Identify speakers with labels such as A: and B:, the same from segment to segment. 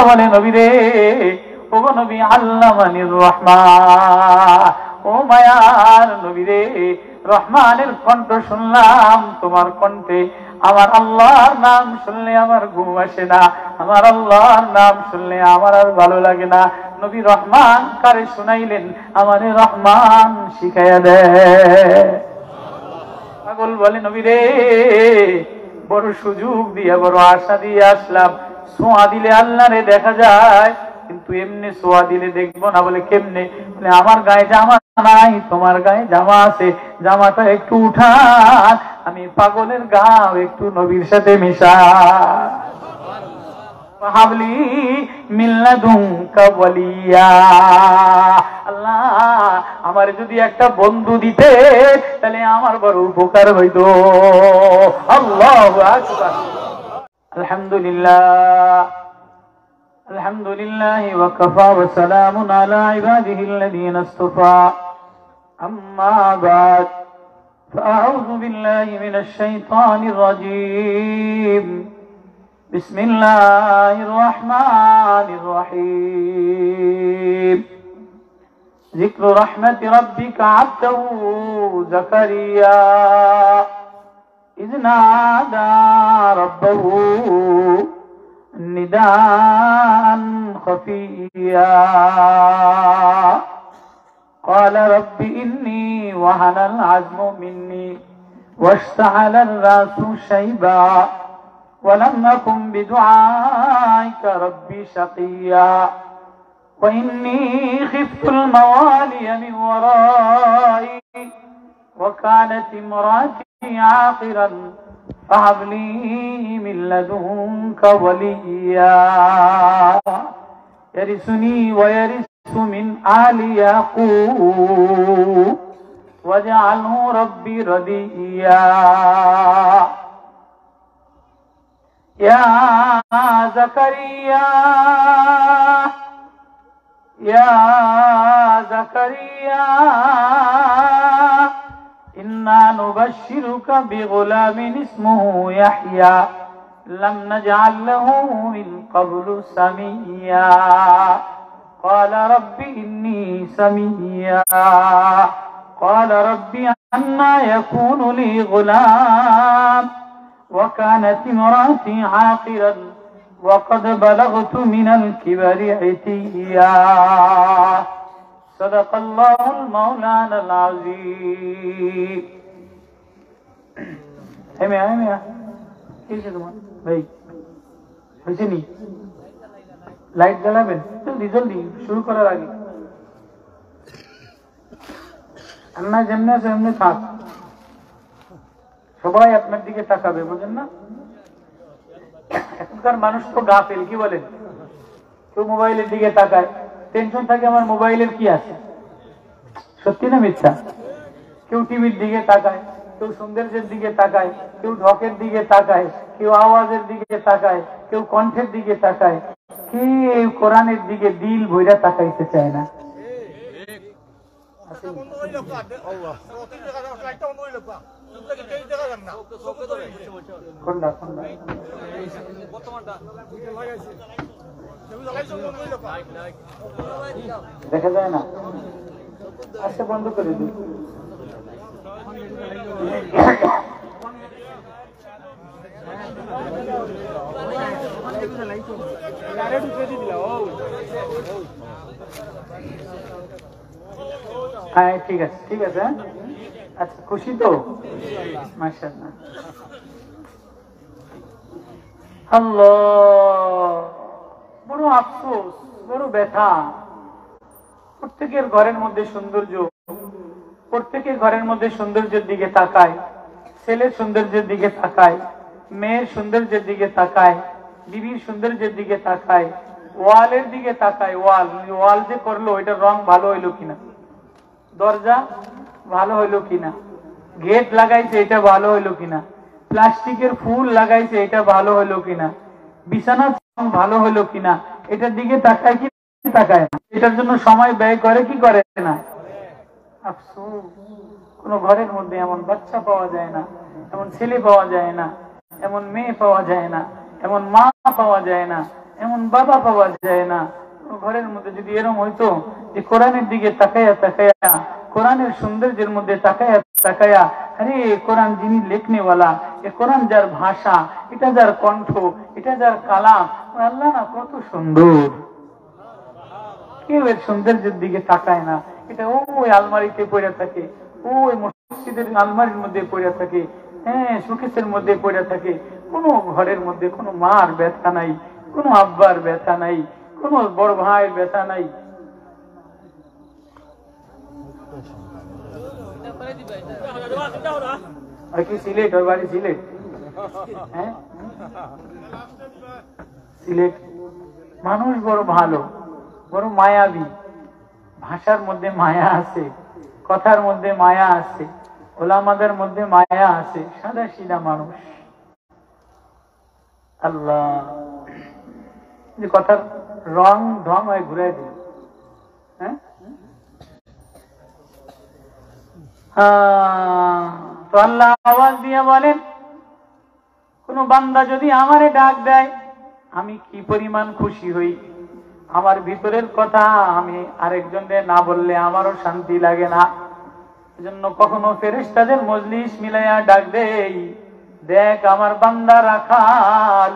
A: বলে নবী রে, ও নবী আল্লামানির রহমান, ও মায়ার নবী রে, রহমানের কণ্ঠ শুনলাম তোমার কণ্ঠে। আমার আল্লাহর নাম শুনলে আমার ঘুম আসে না, আমার আল্লাহর নাম শুনলে আমার আর ভালো লাগে না। নবী রহমান কারে শুনাইলেন? আমারে রহমান শিখাইয়া দেয়। পাগল বলে নবী রে, বড় সুযোগ দিয়ে বড় আশা দিয়ে আসলাম, ছোঁয়া দিলে আল্লাহ রে দেখা যায়, কিন্তু এমনি ছোঁয়া দিলে দেখবো না। বলে কেমনে? বলে আমার গায়ে জামা নাই, তোমার গায়ে জামা আছে, জামাটা একটু উঠান, আমি পাগলের গাও একটু নবীর সাথে মিশা। হাবলি মিল্লাদুনকা ওয়ালিয়া, আল্লাহ আমার যদি একটা বন্ধু দিতে তাহলে আমার বড় উপকার হইতো। আল্লাহু আকবার। আলহামদুলিল্লাহ, আলহামদুলিল্লাহ ওয়া কাফা ওয়া সালামুন আলা ইবাদিহিল্লাযীনা ইসতাফা, আম্মা বা'দ, ফাআউযু বিল্লাহি মিনাশ শাইতানির রাজীম। بسم الله الرحمن الرحيم. ذكر رحمة ربك عبده زكريا إذ نادى ربه نداء خفيا قال رب إني وهن العزم مني واشتعل الرأس شيبا ولم أكن بدعائك ربي شقيا وإني خفت الموالي من ورائي وكانت امرأتي عاقرا فهب لي من لدنك وليا يرثني ويرث من آل يعقوب واجعله ربي رضيا يا زكريا يا زكريا إنا نبشرك بغلام اسمه يحيى لم نجعل له من قبل سميا قال رب إني سميا قال رب أنى يكون لي غلام وكانت امرأتي عاقرا وقد بلغت من الكبر عتيا صدق الله المولانا العظيم. ভাই হয়েছে নি? লাইট জ্বালাবেন জলদি জলদি শুরু করার আগে। আন্না যেমনি আছে এমনি থাক, সবাই আপনার দিকে তাকাবে, বুঝেন না? এখনকার মানুষ তো গাফেল, কি বলেন? কেউ মোবাইলের দিকে তাকায়, টেনশন থাকে আমার মোবাইলের কি আছে, সত্যি না মিথ্যা? কেউ টিভির দিকে তাকায়, কেউ সৌন্দর্যের দিকে তাকায়, কেউ ঢকের দিকে তাকায়, কেউ আওয়াজের দিকে তাকায়, কেউ কণ্ঠের দিকে তাকায়, কেউ কোরআনের দিকে দিল ভইরা তাকাইতে চায় না। দেখা যায় না, আজকে বন্ধ করে দিই। হ্যাঁ ঠিক আছে ঠিক আছে। আচ্ছা খুশি তো? মাশাআল্লাহ। আল্লাহ, বড় আফসোস, বড় ব্যথা। প্রত্যেকের ঘরের মধ্যে সৌন্দর্য, প্রত্যেকের ঘরের মধ্যে সৌন্দর্যের দিকে তাকায়, ছেলের সৌন্দর্যের দিকে তাকায়, মেয়ের সৌন্দর্যের দিকে তাকায়, বিবির সৌন্দর্যের দিকে তাকায়, ওয়ালের দিকে তাকায়। ওয়াল যে করলো ওইটার রং ভালো হইলো কিনা, দরজা ভালো হইলো কিনা, গেট লাগাইছে এটা ভালো হইলো কিনা, প্লাস্টিকের ফুল লাগাইছে এটা ভালো হইলো কিনা, বিছানা ভালো হইলো কিনা, এটার দিকে তাকায় কি তাকায় না? এটার জন্য সময় ব্যয় করে কি করে না? আফসোস, কোন ঘরের মধ্যে এমন বাচ্চা পাওয়া যায় না, এমন ছেলে পাওয়া যায় না, এমন মেয়ে পাওয়া যায় না, এমন মা পাওয়া যায় না, এমন বাবা পাওয়া যায় না। ঘরের মধ্যে যদি এরকম হইতো যে কোরআনের দিকে তাকায়া তাকায়া, কোরআনের সৌন্দর্যের মধ্যে তাকায়া তাকায়া, আরে কোরআন যিনি লেখনেওয়ালা, এ কোরআন যার ভাষা, এটা যার কণ্ঠ, এটা যার কালাম, আল্লাহ না কত সুন্দর, কেউ এর সৌন্দর্যের দিকে তাকায় না। এটা ওই আলমারিতে পড়ে থাকে, ওই মসজিদের আলমারির মধ্যে পড়ে থাকে, হ্যাঁ শোকেসের মধ্যে পড়ে থাকে। কোনো ঘরের মধ্যে কোনো মার ব্যথা নাই, কোনো আব্বার ব্যথা নাই, কোনো বড় ভাইয়ের ব্যথা নাই। কি সিলেট, ওর বাড়ি সিলেট? হ্যাঁ সিলেট। মানুষ বড় ভালো, বড় মায়াবী, ভাষার মধ্যে মায়া আছে, কথার মধ্যে মায়া আছে, ওলামাদের মধ্যে মায়া আছে, সাদা সিধা মানুষ। আল্লাহ যে কথার রং ঢং হয় ঘুরাই দিল। হ্যাঁ তো আল্লাহ আওয়াজ দিয়ে বলেন, কোন বান্দা যদি আমারে ডাক দেয় আমি কি পরিমাণ খুশি হই। আমার ভিতরের কথা আমি আরেকজনের না বললে আমারও শান্তি লাগে না। এজন্য কখনো ফেরেশতাদের মজলিস মিলাইয়া ডাক দেই, দেখ আমার বান্দা রাখাল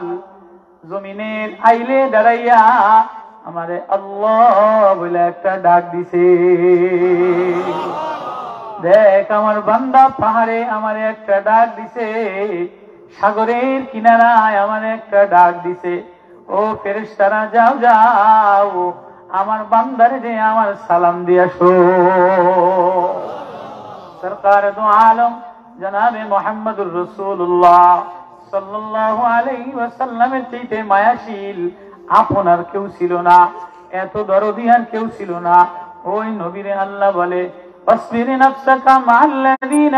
A: জমিনের আইলে দাঁড়াইয়া আমারে আল্লাহ বলে একটা ডাক দিছে। দেখ আমার বান্দা পাহাড়ে আমারে একটা ডাক দিছে, সাগরের কিনারায় আমারে একটা ডাক দিছে। ও ফেরেশতারা যাও যাও আমার বান্দারে যে আমার সালাম দিয়ে আসো। সরকার দু আলম জনাবে মুহাম্মদুর রাসূলুল্লাহ সাল্লাল্লাহু আলাইহি ওয়াসাল্লামের চাইতে মায়াশীল আপনার কেউ ছিল না, এত দরদি আর কেউ ছিল না। ওই নবীরে আল্লাহ বলে, واصبر نفسك مع الذين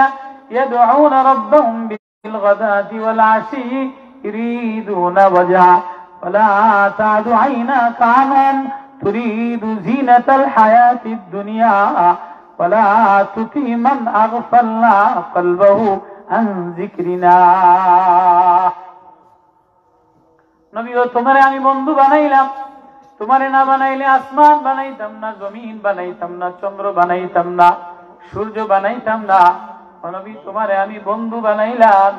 A: يدعون ربهم بالغداة والعشي يريدون وجهه ولا تعد عيناك عنهم تريد زينة الحياة الدنيا ولا تطع من أغفلنا قلبه عن ذكرنا। নবী ও তোমারে আমি বন্ধু বানাইলাম, তোমারে না বানাইলে আসমান বানাইতাম না, জমিন বানাইতাম না, চন্দ্র বানাইতাম না, সূর্য বানাইতাম না। নবী তোমারে আমি বন্ধু বানাইলাম,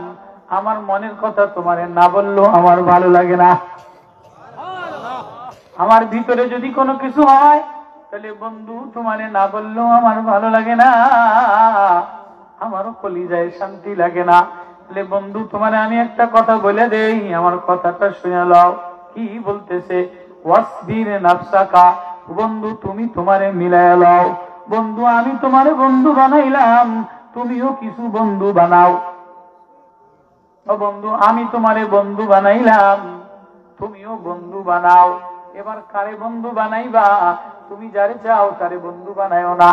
A: আমার মনের কথা তোমারে না বললেও আমার ভালো লাগে না। আমার ভিতরে যদি কোনো কিছু হয় তাহলে বন্ধু তোমারে না বললেও আমার ভালো লাগে না, আমারও কলিজায় শান্তি লাগে না। তাহলে বন্ধু তোমারে আমি একটা কথা বলে দেই, আমার কথাটা শুনে নাও। কি বলতেছে? ওয়াসবির নাফসাকা, বন্ধু তুমি তোমারে মিলায়া লও। বন্ধু আমি তোমারে বন্ধু বানাইলাম, তুমিও কিছু বন্ধু বানাও। ও বন্ধু আমি তোমারে বন্ধু বানাইলাম, তুমিও বন্ধু বানাও। এবার কারে বন্ধু বানাইবা? তুমি যারে চাও তারে বন্ধু বানায়ও না,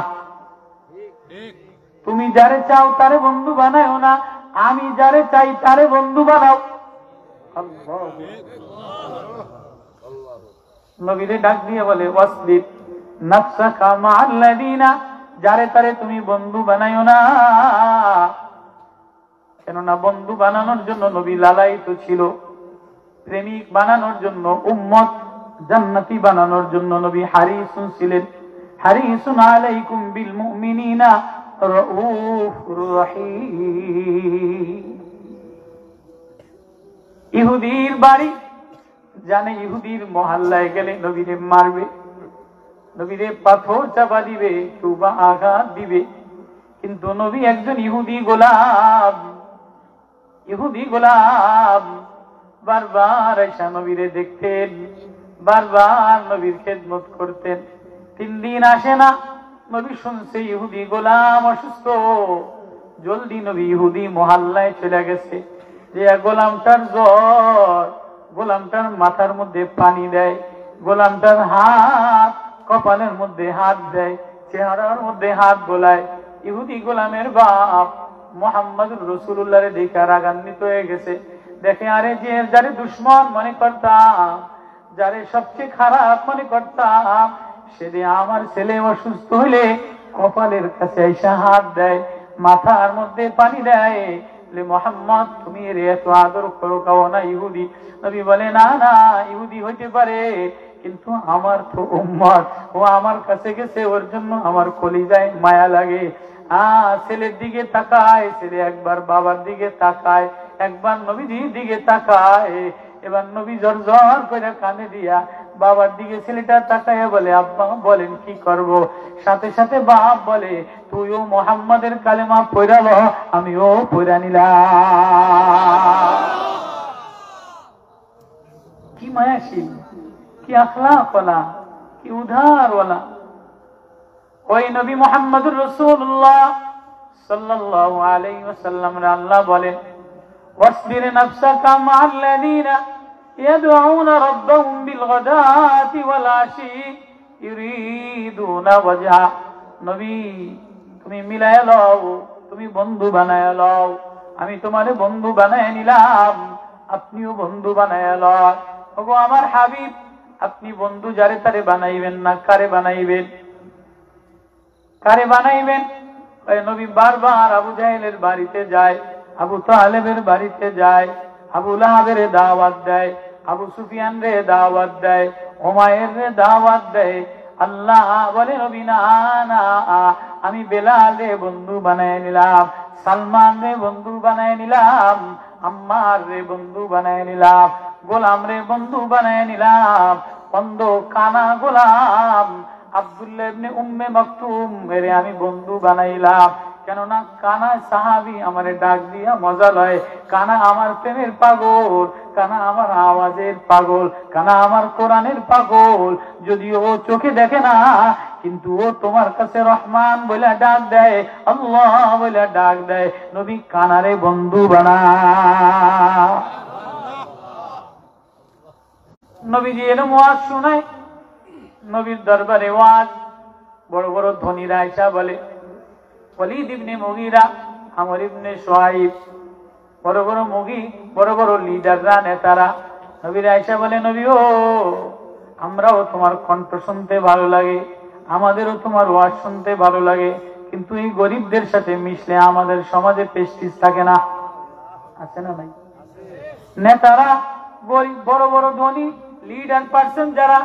A: তুমি যারে চাও তারে বন্ধু বানায়ও না, আমি যারে চাই তারে বন্ধু বানাও। আল্লাহ নবীরে ডাক দিয়ে বলে, ওয়াসবির নাফসাকা মা'আল্লাযীনা, যারে তারে তুমি বন্ধু বানাইও না। কেননা বন্ধু বানানোর জন্য নবী লালায়িত ছিল, প্রেমিক বানানোর জন্য, উম্মত জান্নাতি বানানোর জন্য নবী হারিসুন ছিলেন। হারিসুন আলাইকুম বিল মুমিনিনা রাউফুর রহিম। ইহুদির বাড়ি জানে, ইহুদির মহল্লায় গেলে নবীরে মারবে, নবীরে পাথর চাপা দিবে, কেউ বা আঘাত দিবে। কিন্তু নবী একজন ইহুদি গোলাম, ইহুদি গোলাম বারবার এসে নবীরে দেখতেন, বারবার নবীর খেদমত করতেন। 3 দিন আসে না, নবী শুনছে ইহুদি গোলাম অসুস্থ, জলদি নবী ইহুদি মহল্লায় চলে গেছে। যে গোলামটার জ্বর, গোলামটার মাথার মধ্যে পানি দেয়, গোলামটার হাত কপালের মধ্যে হাত দেয়, চেহারার মধ্যে হাত বোলায়। ইহুদি গোলামের বাপ মুহাম্মদুর রাসূলুল্লাহরে দেখে রাগান্বিত হয়ে গেছে। দেখে আরে যে যারে দুশ্মন মনে করতাম, যারে সবচেয়ে খারাপ মনে করতাম, সেদিন আমার ছেলে অসুস্থ হইলে কপালের কাছে এসে হাত দেয়, মাথার মধ্যে পানি দেয়, মোহাম্মদ তুমি এর এত আদর করো কাও না ইহুদি। নবী বলে না না, ইহুদি হইতে পারে কিন্তু আমার তো উম্মত, ও আমার কাছে গেছে, ওর জন্য আমার কলিজায় মায়া লাগে। ছেলের দিকে তাকায়, ছেলে একবার বাবার দিকে তাকায়, একবার নবীজির দিকে তাকায়। এবার নবী জোর জোর করে কানে দিয়া বাবার দিকে ছেলেটা তাকায় বলে, আব্বা বলেন কি করব? সাথে সাথে বাপ বলে, তুইও মুহাম্মাদের কালেমা পড়া ল, আমিও পড়া নিলাম। কি মায়াশীল, কি আখলাক ওয়ালা, কি উদার ওয়ালা। ওই নবী মুহাম্মদুর রাসূলুল্লাহ সাল্লাল্লাহু আলাইহি ওয়াসাল্লাম আল্লাহ বলেন, ওয়াসবির নাফসাকা মা'আল্লাযীনা ইয়াদউনা রাব্বাহুম বিলগাদাতি ওয়াল আশি ইউরিদুনা ওয়াজহা। নবী তুমি মিলায় লও, তুমি বন্ধু বানায় লও, আমি তোমারে বন্ধু বানায় নিলাম, আপনিও বন্ধু বানায় লও। ওগো আমার হাবিব, আপনি বন্ধু যারে তারে বানাইবেন না, কারে বানাইবেন? কারে বানাইবেন? নবী বারবার আবু জাহেলের বাড়িতে যায়, আবু তালেবের বাড়িতে যায়, আবু লাহাবের দাওয়াত দেয়, আবু সুফিয়ান রে দাওয়াত দেয়, উমাইর রে দাওয়াত দেয়। আল্লাহ বলে নবী না না, আমি বেলাল রে বন্ধু বানায় নিলাম, সালমান রে বন্ধু বানায় নিলাম, আম্মার রে বন্ধু বানায় নিলাম, গোলাম রে বন্ধু বানায় নিলাম, অন্ধ কানা গোলাম আব্দুল্লাহ ইবনে উম্মে মাকতুম এরে আমি বন্ধু বানাইলাম। কেননা কানা সাহাবী আমারে ডাক দিয়া মজা লয়, কানা আমার প্রেমের পাগল, কানা আমার আওয়াজের পাগল, কানা আমার কোরআনের পাগল। যদিও ও চোখে দেখে না, কিন্তু ও তোমার কাছে রহমান বলে ডাক দেয়, আল্লাহ বলে ডাক দেয়। নবী কানারে বন্ধু বানা। নবীজি এরকম ওয়াজ শোনায়, নবীর দরবারে ওয়াজ। বড় বড় ধনীরা আয়েশা বলে, ওয়ালিদ ইবনে মুগীরা, আমর ইবনে শুআইব, বড় বড় বড় বড় লিডাররা, নেতারা নবীর আয়েশা বলে, নবী ও আমরাও তোমার কণ্ঠ শুনতে ভালো লাগে, আমাদেরও তোমার ওয়াজ শুনতে ভালো লাগে, কিন্তু এই গরিবদের সাথে মিশলে আমাদের সমাজে প্রেস্টিজ থাকে না। আছে না ভাই? নেতারা বড় বড় ধনী লিডার পার্সন যারা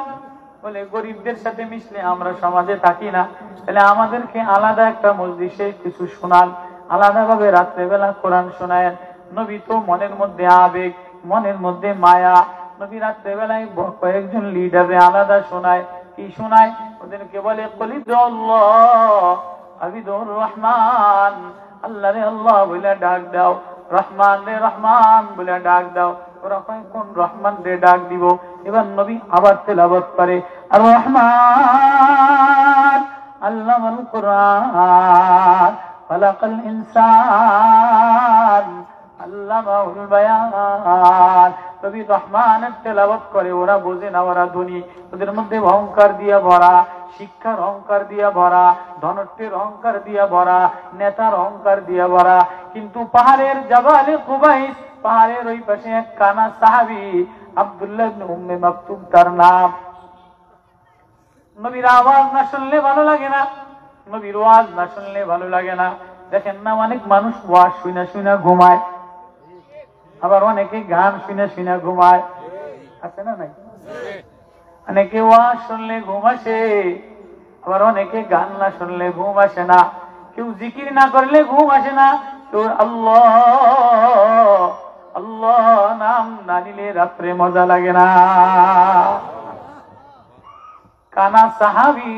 A: বলে, গরিবদের সাথে মিশলে আমরা সমাজে থাকি না, তাহলে আমাদেরকে আলাদা একটা মজলিসে কিছু শোনান, আলাদা ভাবে রাত্রেবেলা কোরআন শোনায়। নবী তো মনের মধ্যে আবেগ, মনের মধ্যে মায়া। নবী রাত্রেবেলায় কয়েকজন লিডারে আলাদা শোনায়। কি শোনায়? ওদেরকে বলে, কলিদুল্লাহ আবিদুর রহমান, আল্লাহ রে আল্লাহ বলে ডাক দাও, রহমান রে রহমান বলে ডাক দাও। ওরা কোন রহমান রে ডাক দিব? এবার নবী আবার তেলাওয়াত করে, আর রহমান আল্লামাল কুরআন খালাকাল ইনসান আল্লামাহুল বায়ান। নবী রহমানের তেলাওয়াত করে, ওরা বোঝে না, ওরা ধনী, ওদের মধ্যে অহংকার দিয়া ভরা, শিক্ষার অহংকার দিয়া ভরা, ধনত্বের অহংকার দিয়া ভরা, নেতার অহংকার দিয়া ভরা। কিন্তু পাহাড়ের জাবালে কুবাইস, পাহাড়ের ওই পাশে এক কানা সাহাবী আব্দুল্লাহ ইবনে উম্মে মাকতুম তার নাম। নবীর আওয়াজ না শুনলে ভালো লাগে না, নবীর ওয়াজ না শুনলে ভালো লাগে না। দেখেন না, অনেক মানুষ ওয়াজ শুনে শুনে ঘুমায়, আবার অনেকে গান শুনে শুনে ঘুমায়। আছে না নাই? অনেকে ওয়াজ শুনলে ঘুম আসে, আবার অনেকে গান না শুনলে ঘুম আসে না। কেউ জিকির না করলে ঘুম আসে না, তো আল্লাহ আল্লাহ নাম না নিলে রাত্রে মজা লাগে না। কানা সাহাবী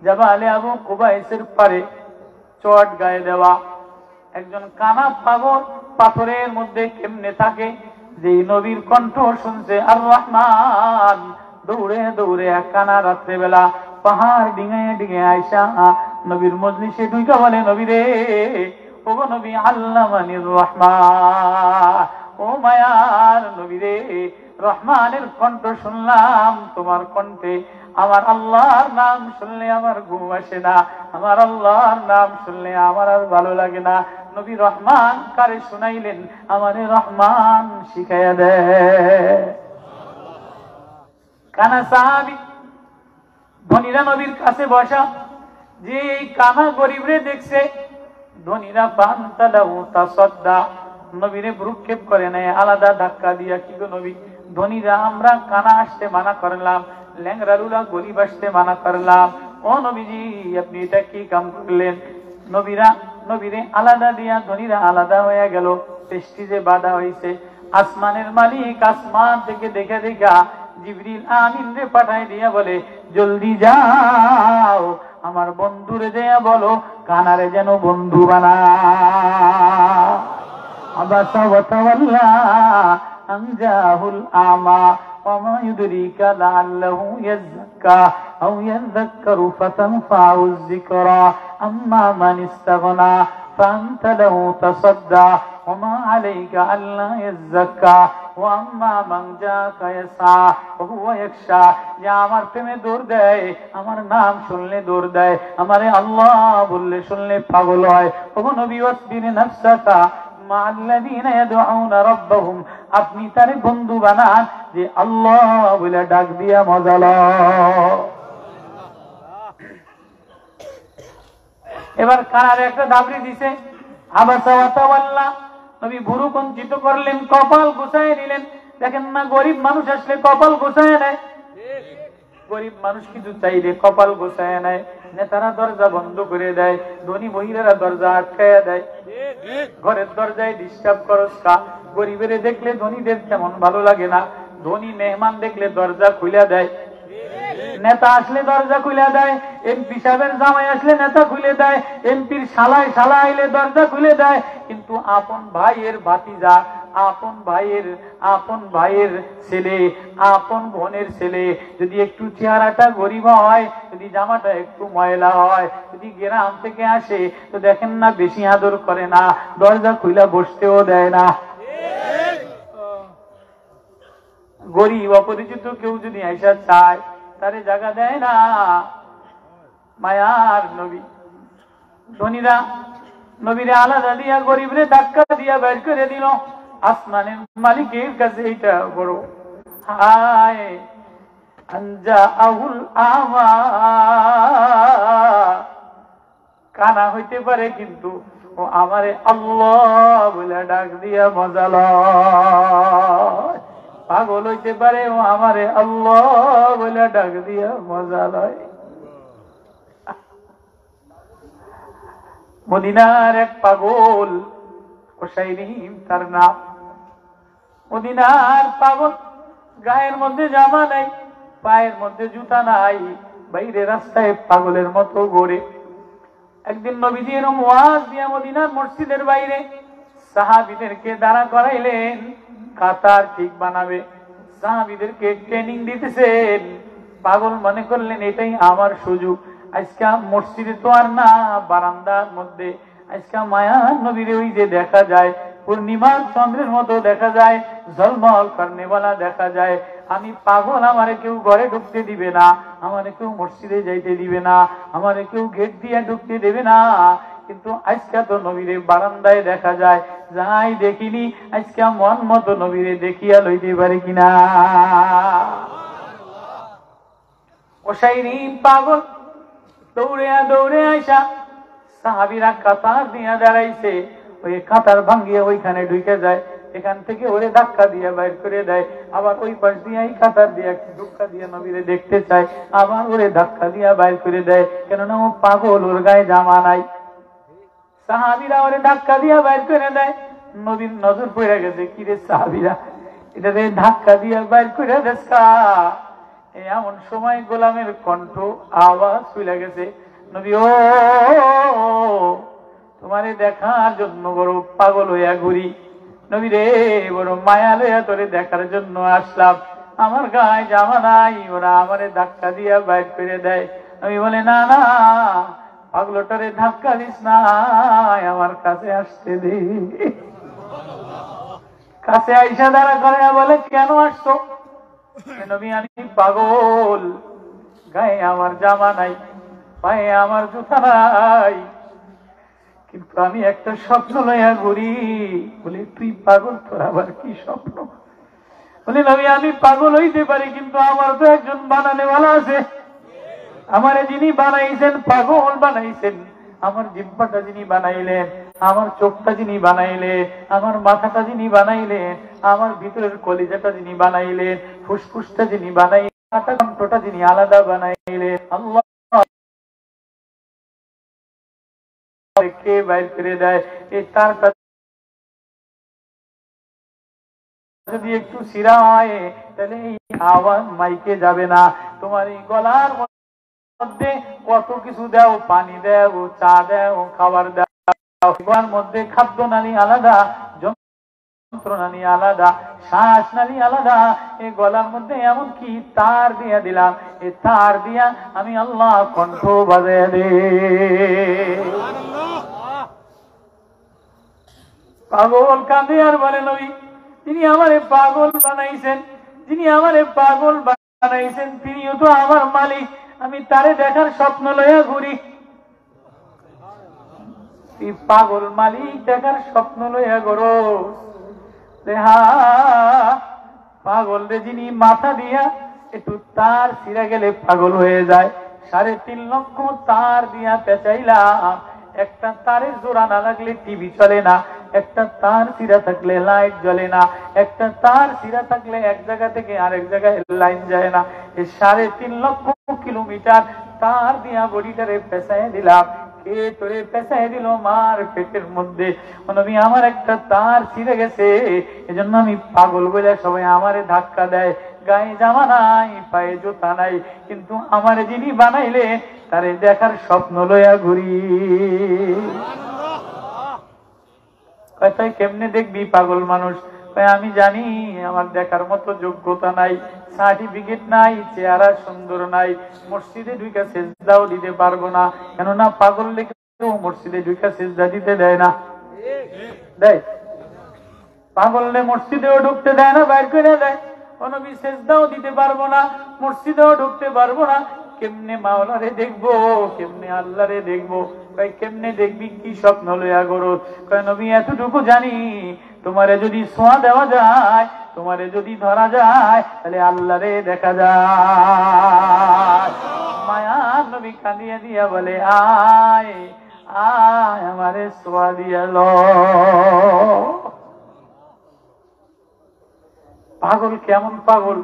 A: জাবালে আবু কুবাইসের পারে চট গায়ে দেওয়া একজন কানা পাগল পাথরের মধ্যে কেমনে থাকে, যে নবীর কণ্ঠ শুনছে আর রহমান, দৌড়ে দৌড়ে এক কানা রাত্রেবেলা পাহাড় ডিঙে ডিঙে আইসা নবীর মজলিসে ঢুইকা বলে, নবী রে, ও নবী আল্লামানির রহমান, ও মায়ার নবী রে, রহমানের কণ্ঠ শুনলাম তোমার কণ্ঠে, আমার আল্লাহর নাম শুনলে আমার ঘুম আসে না, আমার আল্লাহর নাম শুনলে আমার আর ভালো লাগে না। নবী রহমান কারে শুনাইলেন? আমারে রহমান শিখাইয়া দে। কানা সাহাবী ধনীরা নবীর কাছে বসা, যে এই কানা গরিবরে দেখছে, ধনীরা ফান্তালাহু তাসাদ্দা, নবীরে ভ্রুক্ষেপ করে নেয় আলাদা ধাক্কা দিয়া। কি গো নবী, ধনীরা আমরা কানা আসতে মানা করলাম, ল্যাংরালুলা গরিব আসতে মানা করলাম, ও নবীজি আপনি এটা কি কাম করলেন? নবীরে আলাদা দিয়া ধনীরা আলাদা হয়ে গেল, প্রেস্টিজে বাধা হয়েছে। আসমানের মালিক আসমান থেকে দেখে দেখা জিবরিল আমিন রে পাঠায় দিয়া বলে, জলদি যাও আমার বন্ধুরে দেয়া বলো কানারে যেন বন্ধু বানা। আবাসা ওয়া তাওয়াল্লা আন জাহুল আমা ওয়া মা ইউদরিকা লাআল্লাহু ইয়াযাক্কা আও ইয়াযাক্কারু ফাতানফাউ যিকরা আম্মা মান ইসতাগনা ফাআনতা লাহু তাসাদ্দা ওয়া মা আলাইকা আল্লা ইয়াযাক্কা ওয়া আম্মা মান জাকা ইয়াসা ওয়া হুয়া ইয়াখশা। যে আমার প্রেমে দৌড় দেয়, আমার নাম শুনলে দৌড় দেয়, আমারে আল্লাহ বললে শুনলে পাগল হয়। ওগো নবী ওয়াসবির নাফসাকা মা'আল্লাযীনা ইয়াদউনা রাব্বাহুম, আপনি তারে বন্ধু বানান যে আল্লাহ বলে ডাক দিয়া মজা লয়। এবার কানারে একটা দাবরি দিছে, আবাসা ওয়া তাওয়াল্লা, নবী ভুরু কুঞ্চিত করলেন, কপাল গুছায় নিলেন। দেখেন না গরিব মানুষ আসলে কপাল গুছায় নেয়, গরিব মানুষ কিছু চাইলে কপাল গোছায় নেয়। নেতারা দরজা বন্ধ করে দেয়, ধনী মহিলারা দরজা আটকায়া দেয়, ঘরের দরজায় ডিস্টার্ব করস কা। গরিবের দেখলে ধনীদের তেমন ভালো লাগে না, ধনী মেহমান দেখলে দরজা খুলে দেয়, নেতা আসলে দরজা খুলে দেয়, এমপি সাহেবের জামাই আসলে নেতা খুলে দেয়, এমপির শালা আইলে দরজা খুলে দেয়। কিন্তু আপন ভাইয়ের ভাতিজা, আপন ভাইয়ের ছেলে, আপন বোনের ছেলে যদি একটু চেহারাটা গরিব হয়, যদি জামাটা একটু ময়লা হয়, যদি গ্রাম থেকে আসে, তো দেখেন না বেশি আদর করে না, দরজা খুলে বসতেও দেয় না। গরিব অপরিচিত কেউ যদি আইসা চায়, তারে জায়গা দেয় না। মায়ার নবী, ধনীরা নবীরে আলাদা দিয়া গরিবরে ধাক্কা দিয়া বের করে দিল। আসমানের মালিকের কাছে এটা বড় হায়। আনজা আহুল আমা, কানা হইতে পারে কিন্তু ও আমারে আল্লাহ বলে ডাক দিয়া মজা লয়। পাগল হইতে পারে ও আমারে আল্লাহ বলে ডাক দিয়া মজা লয়। মদিনার এক পাগল, ওসাইরিম তার নাম। মদিনার পাগল, গায়ের মধ্যে জামা নাই, পায়ের মধ্যে জুতা নাই, বাইরে রাস্তায় পাগলের মতো ঘোরে। একদিন নবীজি এরকম ওয়াজ দিয়া মদিনার মসজিদের বাইরে সাহাবীদেরকে দাঁড়া করাইলেন, কাতার ঠিক বানাবে, সাহাবীদেরকে ট্রেনিং দিতেছেন। পাগল মনে করলেন এটাই আমার সুযোগ। আজকে মসজিদে তো আর না, বারান্দার মধ্যে আজকে মায়ার নবীরে ওই যে দেখা যায়, পূর্ণিমার চন্দ্রের মতো দেখা যায়, ঝলমল করনেওয়ালা দেখা যায়। আমি পাগল, আমারে কেউ ঘরে ঢুকতে দিবে না, আমারে কেউ মসজিদে যাইতে দিবে না, আমারে কেউ গেট দিয়ে ঢুকতে দেবে না। কিন্তু আজকে তো নবীরে বারান্দায় দেখা যায়, যাই দেখিনি আজকে মন মতো নবীরে দেখিয়া লইতে পারে কিনা। ওসাইরিম পাগল দৌড়ে আইসা সাহাবীরা কাতার দিয়া দাঁড়াইছে, ওই কাতার ভাঙ্গিয়া ওইখানে ঢুকে যায়, এখান থেকে ওরে ধাক্কা দিয়ে বাইর করে দেয়, আবার ওই পাশ দিয়ে এই কাতার দিয়ে ধাক্কা দিয়ে নবীরে দেখতে চায়, আবার ওরে ধাক্কা দিয়ে বাইর করে দেয়, কেননা ও পাগল, ওর গায়ে জামা নাই। সাহাবীরা ওরে ধাক্কা দিয়ে বাইর করে দেয়। নবীর নজর পড়ে গেছে, কিরে সাহাবীরা এটাতে ধাক্কা দিয়ে বাইর করে দেশকা। এমন সময় গোলামের কণ্ঠ আওয়াজ চলে গেছে, নবী ও তোমারে দেখার জন্য বড় পাগল হইয়া ঘুরি, নবী রে বড় মায়া লইয়া তোরে দেখার জন্য আসলাম, আমার গায়ে জামা নাই, ওরা আমারে ধাক্কা দিয়া বাইর করে দেয়। নবী বলে না না পাগলটারে ধাক্কা দিস না, আমার কাছে আসতে দে। কাছে আইসা দাঁড়া করে বলে কেন আসছো? নবী আমি পাগল, গায়ে আমার জামা নাই, পায়ে আমার জুতা নাই, কিন্তু আমি একটা স্বপ্ন লইয়া ঘুরি। বলে তুই পাগল, তোর আবার কি স্বপ্ন? বলে নবী আমি পাগল হইতে পারি, কিন্তু আমার তো একজন বানানেওয়ালা আছে, আমারে যিনি বানাইছেন পাগল বানাইছেন, আমার জিহ্বাটা যিনি বানাইলেন, আমার চোখটা যিনি বানাইলেন, আমার মাথাটা যিনি বানাইলেন, আমার ভিতরের কলিজাটা যিনি বানাইলেন, ফুসফুসটা যিনি বানাইলেন, কণ্ঠটা যিনি আলাদা বানাইলেন, আল্লাহ কে বাইর করে দেয়? এই তারটা যদি একটু সিরা হয় তাহলে এই আওয়াজ মাইকে যাবে না। তোমার এই গলার মধ্যে কত কিছু দাও, পানি দাও, চা দাও, খাবার দাও, গলার মধ্যে খাদ্য নালী আলাদা, যন্ত্রণালী আলাদা, শ্বাস নালী আলাদা। এই গলার মধ্যে এমন কি তার দিয়া দিলাম, এই তার দিয়া আমি আল্লাহ কণ্ঠ বাজায় দে। পাগল কাঁদে আর বলে, নবী যিনি আমারে পাগল বানাইছেন, যিনি আমারে পাগল বানাইছেন তিনিও তো আমার মালিক, আমি তারে দেখার স্বপ্ন লইয়া ঘুরি। পাগল মালিক দেখার স্বপ্ন লইয়া গরো দেহা। পাগল রে যিনি মাথা দিয়া একটু তার ছিঁড়ে গেলে পাগল হয়ে যায়, 3.5 লক্ষ তার দিয়া পেঁচাইলাম, একটা তারের জোড়া না লাগলে টিভি চলে না, একটা তার ছিঁড়া থাকলে লাইট জ্বলে না, একটা তার ছিঁড়া থাকলে এক জায়গা থেকে আরেক জায়গায় লাইন যায় না। এই 3.5 লক্ষ কিলোমিটার তার দিয়া বডিটারে পেঁচাই দিলাম। কে তোরে পেঁচাই দিল? মার পেটের মধ্যে। নবী আমার একটা তার ছিঁড়ে গেছে, এজন্য আমি পাগল বলে সবাই আমারে ধাক্কা দেয়। গায়ে জামা নাই, পায়ে জুতা নাই, কিন্তু আমারে যিনি বানাইলে তারে দেখার স্বপ্ন লইয়া ঘুরি। তাই কেমনে দেখবি পাগল মানুষ? আমি জানি আমার দেখার মতো যোগ্যতা নাই, সার্টিফিকেট নাই, চেহারা সুন্দর নাই, মসজিদে ঢুকে সেজদাও দিতে পারবো না। কেননা পাগল লেগে মসজিদে ঢুকে সেজদা দিতে দেয় না, দেয়? পাগলরে মসজিদেও ঢুকতে দেয় না, বাইর করে দেয়। নবী সেজদাও দিতে পারবো না, মসজিদেও ঢুকতে পারবো না। কেমনে মাওলারে দেখবো, কেমনে আল্লাহরে দেখবো? কেমনে দেখবি? কি স্বপ্ন লইয়া গরো? নবী এতটুকু জানি, তোমারে যদি ছোঁয়া দেওয়া যায়, তোমারে যদি ধরা যায়, তাহলে আল্লাহরে দেখা যায়। মায়ার নবী কাঁদিয়া দিয়া বলে, আয় আয় আমারে ছোঁয়া দিয়া ল। পাগল কেমন পাগল?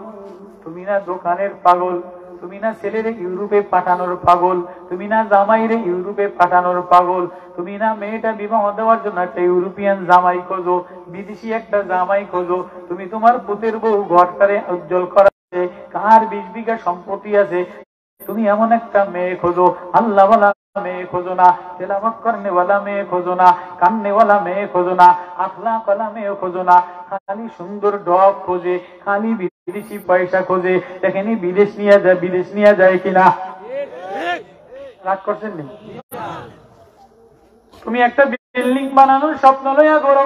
A: তুমি না দোকানের পাগল, তুমি না ছেলেরে ইউরোপে পাঠানোর পাগল, তুমি না জামাইরে ইউরোপে পাঠানোর পাগল, তুমি না মেয়েটা বিবাহ দেওয়ার জন্য একটা ইউরোপিয়ান জামাই খোঁজো, বিদেশি একটা জামাই খোঁজো, তুমি তোমার পুতের বউ ঘরটারে উজ্জ্বল করাছে, কার 20 বিঘা সম্পত্তি আছে, তুমি এমন একটা মেয়ে খোঁজো। আল্লাহ ওয়ালা মেয়ে খোঁজো না, তেলাওয়াত করনে ওয়ালা মেয়ে খোঁজো না, কান্নে ওয়ালা মেয়ে খোঁজো না, আখলাক ওয়ালা মেয়ে খোঁজো না। খালি সুন্দর ডগ খোঁজে, খালি বিদেশি পয়সা খোঁজে। দেখেনি বিদেশ নিয়ে যায়, বিদেশ নিয়ে যায় কিনা? রাগ করছেন নি? তুমি একটা বিল্ডিং বানানোর স্বপ্ন লইয়া করো,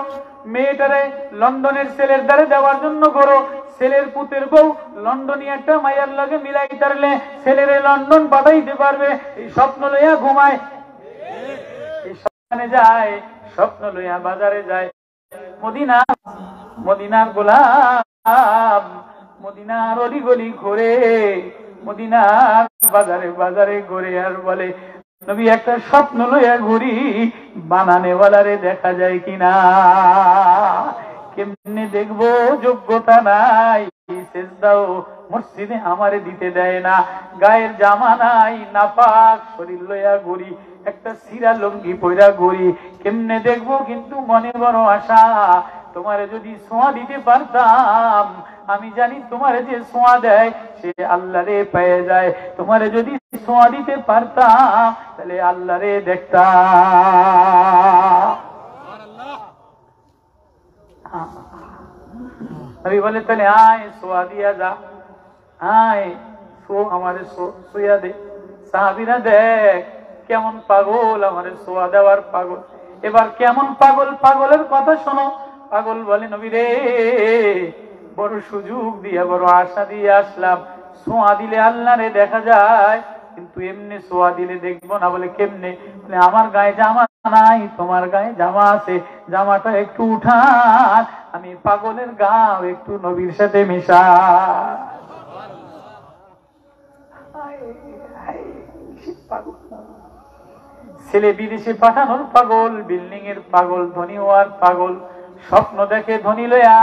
A: মেয়েটারে লন্ডনের ছেলের দ্বারে দেওয়ার জন্য করো। ছেলের পুতের বউ লন্ডনী একটা মায়ের লগে মিলাই তারলে ছেলেরে লন্ডন পাঠাইতে পারবে, এই স্বপ্ন লইয়া ঘুমায়, এই স্বপ্নে যায়, স্বপ্ন লইয়া বাজারে যায়। মদিনা, মদিনার গোলাম, মদিনার অলিগলি ঘুরে, মদিনার বাজারে বাজারে ঘুরে আর বলে, নবী একটা স্বপ্ন লইয়া ঘুরি, বানানেওয়ালারে দেখা যায় কিনা? কেমনে দেখবো? যোগ্যতা নাই, সেজদাও মসজিদে আমারে দিতে দেয় না, গায়ের জামা নাই, নাপাক শরীর লইয়া ঘুরি, একটা সিরা লঙ্গি পইরা ঘুরি। কেমনে দেখবো? কিন্তু মনে বড় আশা, তোমারে যদি ছোঁয়া দিতে পারতাম, আমি জানি তোমারে যে ছোঁয়া দেয় সে আল্লাহরে পেয়ে যায়। তোমারে যদি ছোঁয়া দিতে পারতাম তাহলে আল্লাহরে দেখতাম। নবী বলে, তাহলে আয় ছোঁয়া দিয়া যা, আয় আমারে ছোঁয়া দে। সাহাবীরা দেখ কেমন পাগল, আমারে ছোঁয়া দেওয়ার পাগল। এবার কেমন পাগল, পাগলের কথা শোনো। পাগল বলে, নবী রে বড় সুযোগ দিয়ে, বড় আশা দিয়ে আসলাম, ছোঁয়া দিলে আল্লাহরে দেখা যায়, কিন্তু এমনি ছোঁয়া দিলে দেখবো না। বলে কেমনে? আমার গায়ে জামা নাই, তোমার গায়ে জামা আছে, জামাটা একটু উঠান, আমি পাগলের গাও একটু নবীর সাথে মিশা। ছেলে বিদেশে পাঠানোর পাগল, বিল্ডিং এর পাগল, ধনী হওয়ার পাগল, স্বপ্ন দেখে ধনী লয়া,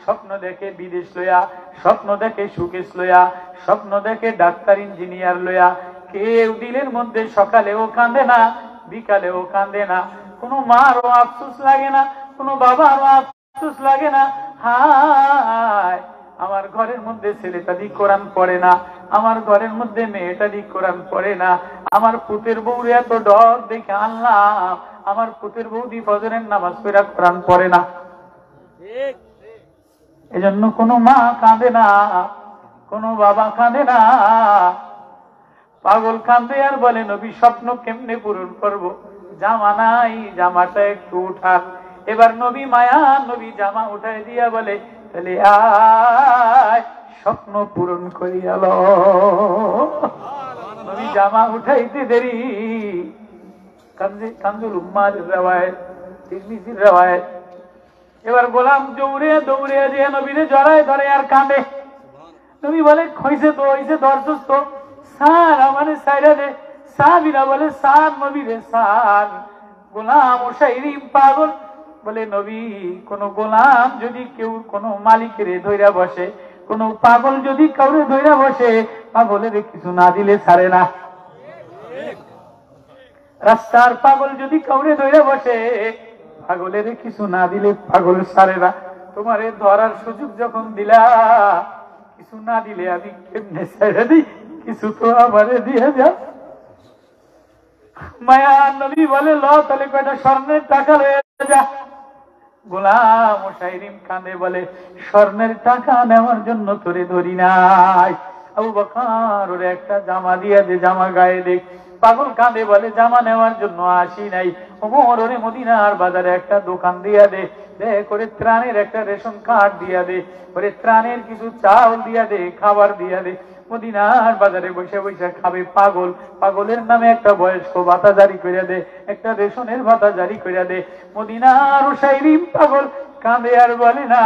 A: স্বপ্ন দেখে বিদেশ লয়া, স্বপ্ন দেখে সুকেশ লয়া, স্বপ্ন দেখে ডাক্তার ইঞ্জিনিয়ার লয়া। কেউ দিলের মধ্যে সকালেও কাঁদে না, বিকালেও কাঁদে না, কোনো মারও আফসোস লাগে না, কোনো বাবারও আফসোস লাগে না। হায়, আমার ঘরের মধ্যে ছেলেটা দি কোরআন পড়ে না, আমার ঘরের মধ্যে মেয়েটা দি কোরআন পড়ে না, আমার পুতের বউরে এত ডর দেখে আল্লাহ, আমার পুতের বৌদি ফজরের নামাজ পড়া কোরআন পড়ে না। এজন্য কোনো মা কাঁদে না, কোনো বাবা কাঁদে না, পাগল কাঁদে আর বলে নবী স্বপ্ন কেমনে পূরণ করব, জামা নাই, জামাটা একটু উঠান। এবার নবী মায়া, নবী জামা উঠাই দিয়া বলে তাহলে আয় স্বপ্ন পূরণ করিয়া ল। নবী জামা উঠাইতে দেরি, কানজুল উম্মার রওয়ায়াত, তিরমিজির রওয়ায়াত। এবার গোলাম দৌড়ে দৌড়ে যে নবীরে জড়ায় ধরে আর কাঁদে। নবী বলে হইছে তো হইছে, ধরছস তো, সার আমারে সাইরা দে। সাহাবীরা বলে সার নবীরে সার। গোলাম ওসাইরি পাগল বলে নবী, কোন গোলাম যদি কেউ কোন মালিকের ধইরা বসে, কোন পাগল যদি কাউরে ধইরা বসে, পাগলের কিছু না দিলে ছাড়ে না। রাস্তার পাগল যদি কাউরে ধইরা বসে, পাগলের কিছু না দিলে পাগল ছাড়ে না। তোমারে ধরার সুযোগ যখন দিলা, কিছু না দিলে আমি কেমনে ছেড়ে দিই, কিছু তো আমারে দিয়ে যাও। মায়া নবী বলে ল তাহলে কয়টা স্বর্ণের টাকা লয়ে যা। গোলাম ওসাইরিম কাঁদে বলে স্বর্ণের টাকা নেওয়ার জন্য তোরে ধরি নাই, আবু বকর ওরে একটা জামা দিয়া দে, জামা গায়ে দেখ। পাগল কাঁদে বলে জামা নেওয়ার জন্য আসি নাই, ওমর ওরে মদিনার বাজারে একটা দোকান দিয়া দে, দে করে ত্রাণের একটা রেশন কার্ড দিয়া দে, করে ত্রাণের কিছু চাউল দিয়া দে, খাবার দিয়া দে, মদিনার বাজারে বসে বসে খাবে। পাগল, পাগলের নামে একটা বয়স্ক ভাতা জারি করে দে, একটা রেশনের ভাতা জারি করে দে। মদিনার ওসাইরিম পাগল কাঁদে আর বলে না,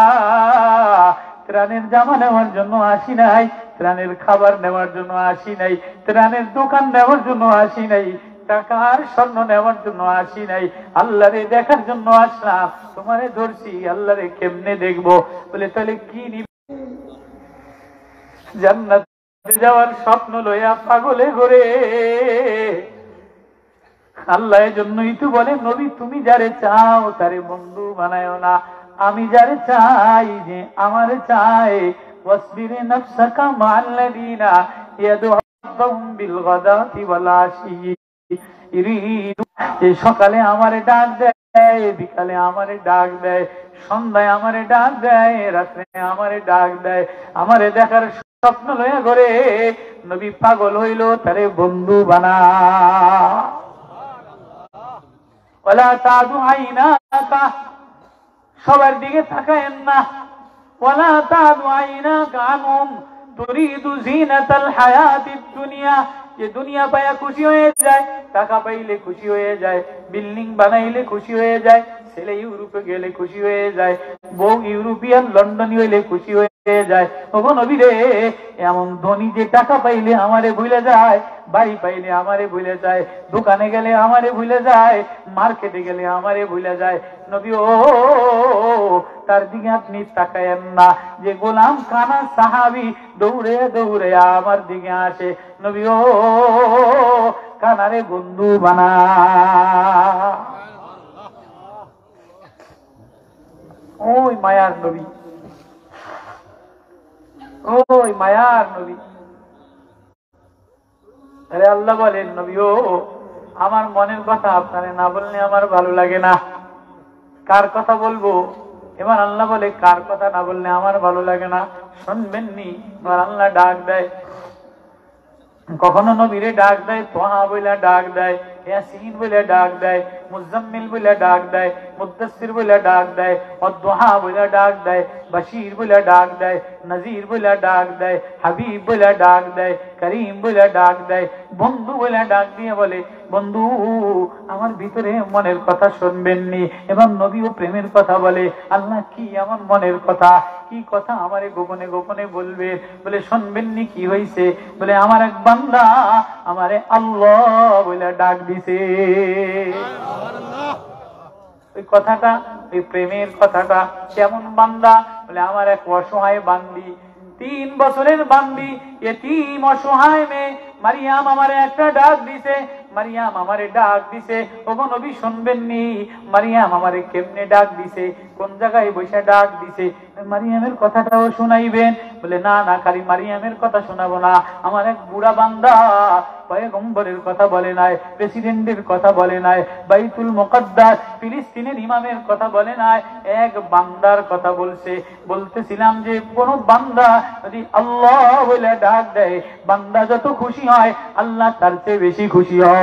A: ত্রাণের জামা নেওয়ার জন্য আসি নাই, ত্রাণের খাবার নেওয়ার জন্য আসি নাই, ত্রাণের দোকান নেওয়ার জন্য আসি নাই, টাকার স্বর্ণ নেওয়ার জন্য আসি নাই, আল্লাহরে দেখার জন্য আসলাম। তোমারে ধরছি, আল্লাহরে কেমনে দেখবো? বলে তাহলে কি নিবে? জান্নাত যাওয়ার স্বপ্ন লইয়া পাগলে ঘরে। আল্লাহ এজন্যই তো বলে নবী তুমি যারে চাও তারে বন্ধু বানায়ও না, আমি যারে চাই, যে আমারে চাই, ওয়াসবির নাফসাকা মা'আল্লাযীনা ইয়াদউহুম বিল গাদাতি ওয়াল আশি ইরিদু। সকালে আমারে ডাক দেয়, বিকালে আমারে ডাক দেয়, সন্ধ্যায় আমারে ডাক দেয়, রাত্রে আমারে ডাক দেয়, আমারে দেখার স্বপ্ন লইয়া ঘরে। নবী পাগল হইল তারে বন্ধু বানা। ওয়ালা তাদু আইনাকা, সবার দিকে তাকায়েন না। ওয়ালা তাদু আইনাকা আনহুম তুরিদু যিনাতাল হায়াতিদ দুনিয়া, যে দুনিয়া পায়া খুশি হয়ে যায়, টাকা পাইলে খুশি হয়ে যায়, বিল্ডিং বানাইলে খুশি হয়ে যায়, ছেলে ইউরোপে গেলে খুশি হয়ে যায়, বউ ইউরোপিয়ান লন্ডনী হইলে খুশি হয়ে যায়। ওগো নবী রে, এমন ধনী যে টাকা পাইলে আমারে ভুলে যায়, বাড়ি পাইলে আমারে ভুলে যায়, দোকানে গেলে আমারে ভুলে যায়, মার্কেটে গেলে আমারে ভুলে যায়। নবী ও, তার দিকে আপনি তাকায়েন না। যে গোলাম কানা সাহাবী দৌড়ে দৌড়ে আমার দিকে আসে, নবী ও কানারে বন্ধু বানা। ওই মায়ার নবী, ওই মায়ার নবী। আরে আল্লাহ বলেন নবী ও, আমার মনের কথা আপনারে না বললে আমার ভালো লাগে না, কার কথা বলবো? এবার আল্লাহ বলে কার কথা না বললে আমার ভালো লাগে না, শুনবেননি? এবার আল্লাহ ডাক দেয়, কখনো নবীরে ডাক দেয় তোহা বলে ডাক দেয়, ইয়াসিন বলে ডাক দেয়, মুজাম্মিল বলে ডাক দেয়, মুদ্দাসসির বলে ডাক দেয়, ওয়াদুহা বলে ডাক দেয়, বাশীর বলে ডাক দেয়, নজির বলে ডাক দেয়, হাবিব বলে ডাক দেয়, করিম বলে ডাক দেয়, বন্ধু বলে ডাক দিয়ে বলে বন্ধু আমার ভিতরে মনের কথা শুনবেননি। এবার নবীও প্রেমের কথা বলে, আল্লাহ কি এমন মনের কথা, কি কথা আমারে গোপনে গোপনে বলবে? বলে শুনবেননি কি হয়েছে? বলে আমার এক বান্দা আমারে আল্লাহ বলে ডাক দিছে। ওই কথাটা, ওই প্রেমের কথাটা কেমন বান্দা? বলে আমার এক অসহায় বান্দি, 3 বছরের বান্দি, এতিম অসহায় মেয়ে মারিয়াম আমারে একটা ডাক দিছে। মারিয়াম আমারে ডাক দিছে। ওগো নবী শুনবেননি মারিয়াম আমারে কেমনে ডাক দিছে, কোন জায়গায় বসে ডাক দিছে? মারিয়ামের কথাটাও শুনাইবেন? বলে না না, খালি মারিয়ামের কথা শোনাবো না, আমার এক বুড়া বান্দা পয়গম্বরের কথা বলে নাই, প্রেসিডেন্টের কথা বলে নাই, বাইতুল মুকদ্দাস ফিলিস্তিনের ইমামের কথা বলে নাই, এক বান্দার কথা বলছে। বলতেছিলাম যে কোন বান্দা যদি আল্লাহ বলে ডাক দেয়, বান্দা যত খুশি হয় আল্লাহ তার চেয়ে বেশি খুশি হয়।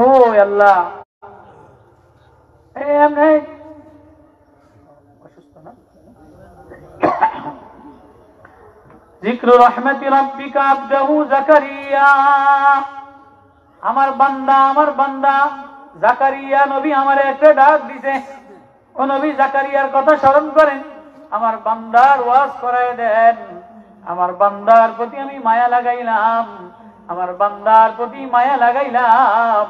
A: ও আল্লাহ, অসুস্থ না? যিকরু রাহমাতি রাব্বিকা আবদাহু যাকারিয়া। আমার বান্দা যাকারিয়া নবী আমারে একটা ডাক দিছে। ও নবী যাকারিয়ার কথা স্মরণ করেন, আমার বান্দার ওয়াজ করায় দেন। আমার বান্দার প্রতি আমি মায়া লাগাইলাম, আমার বান্দার প্রতি মায়া লাগাইলাম,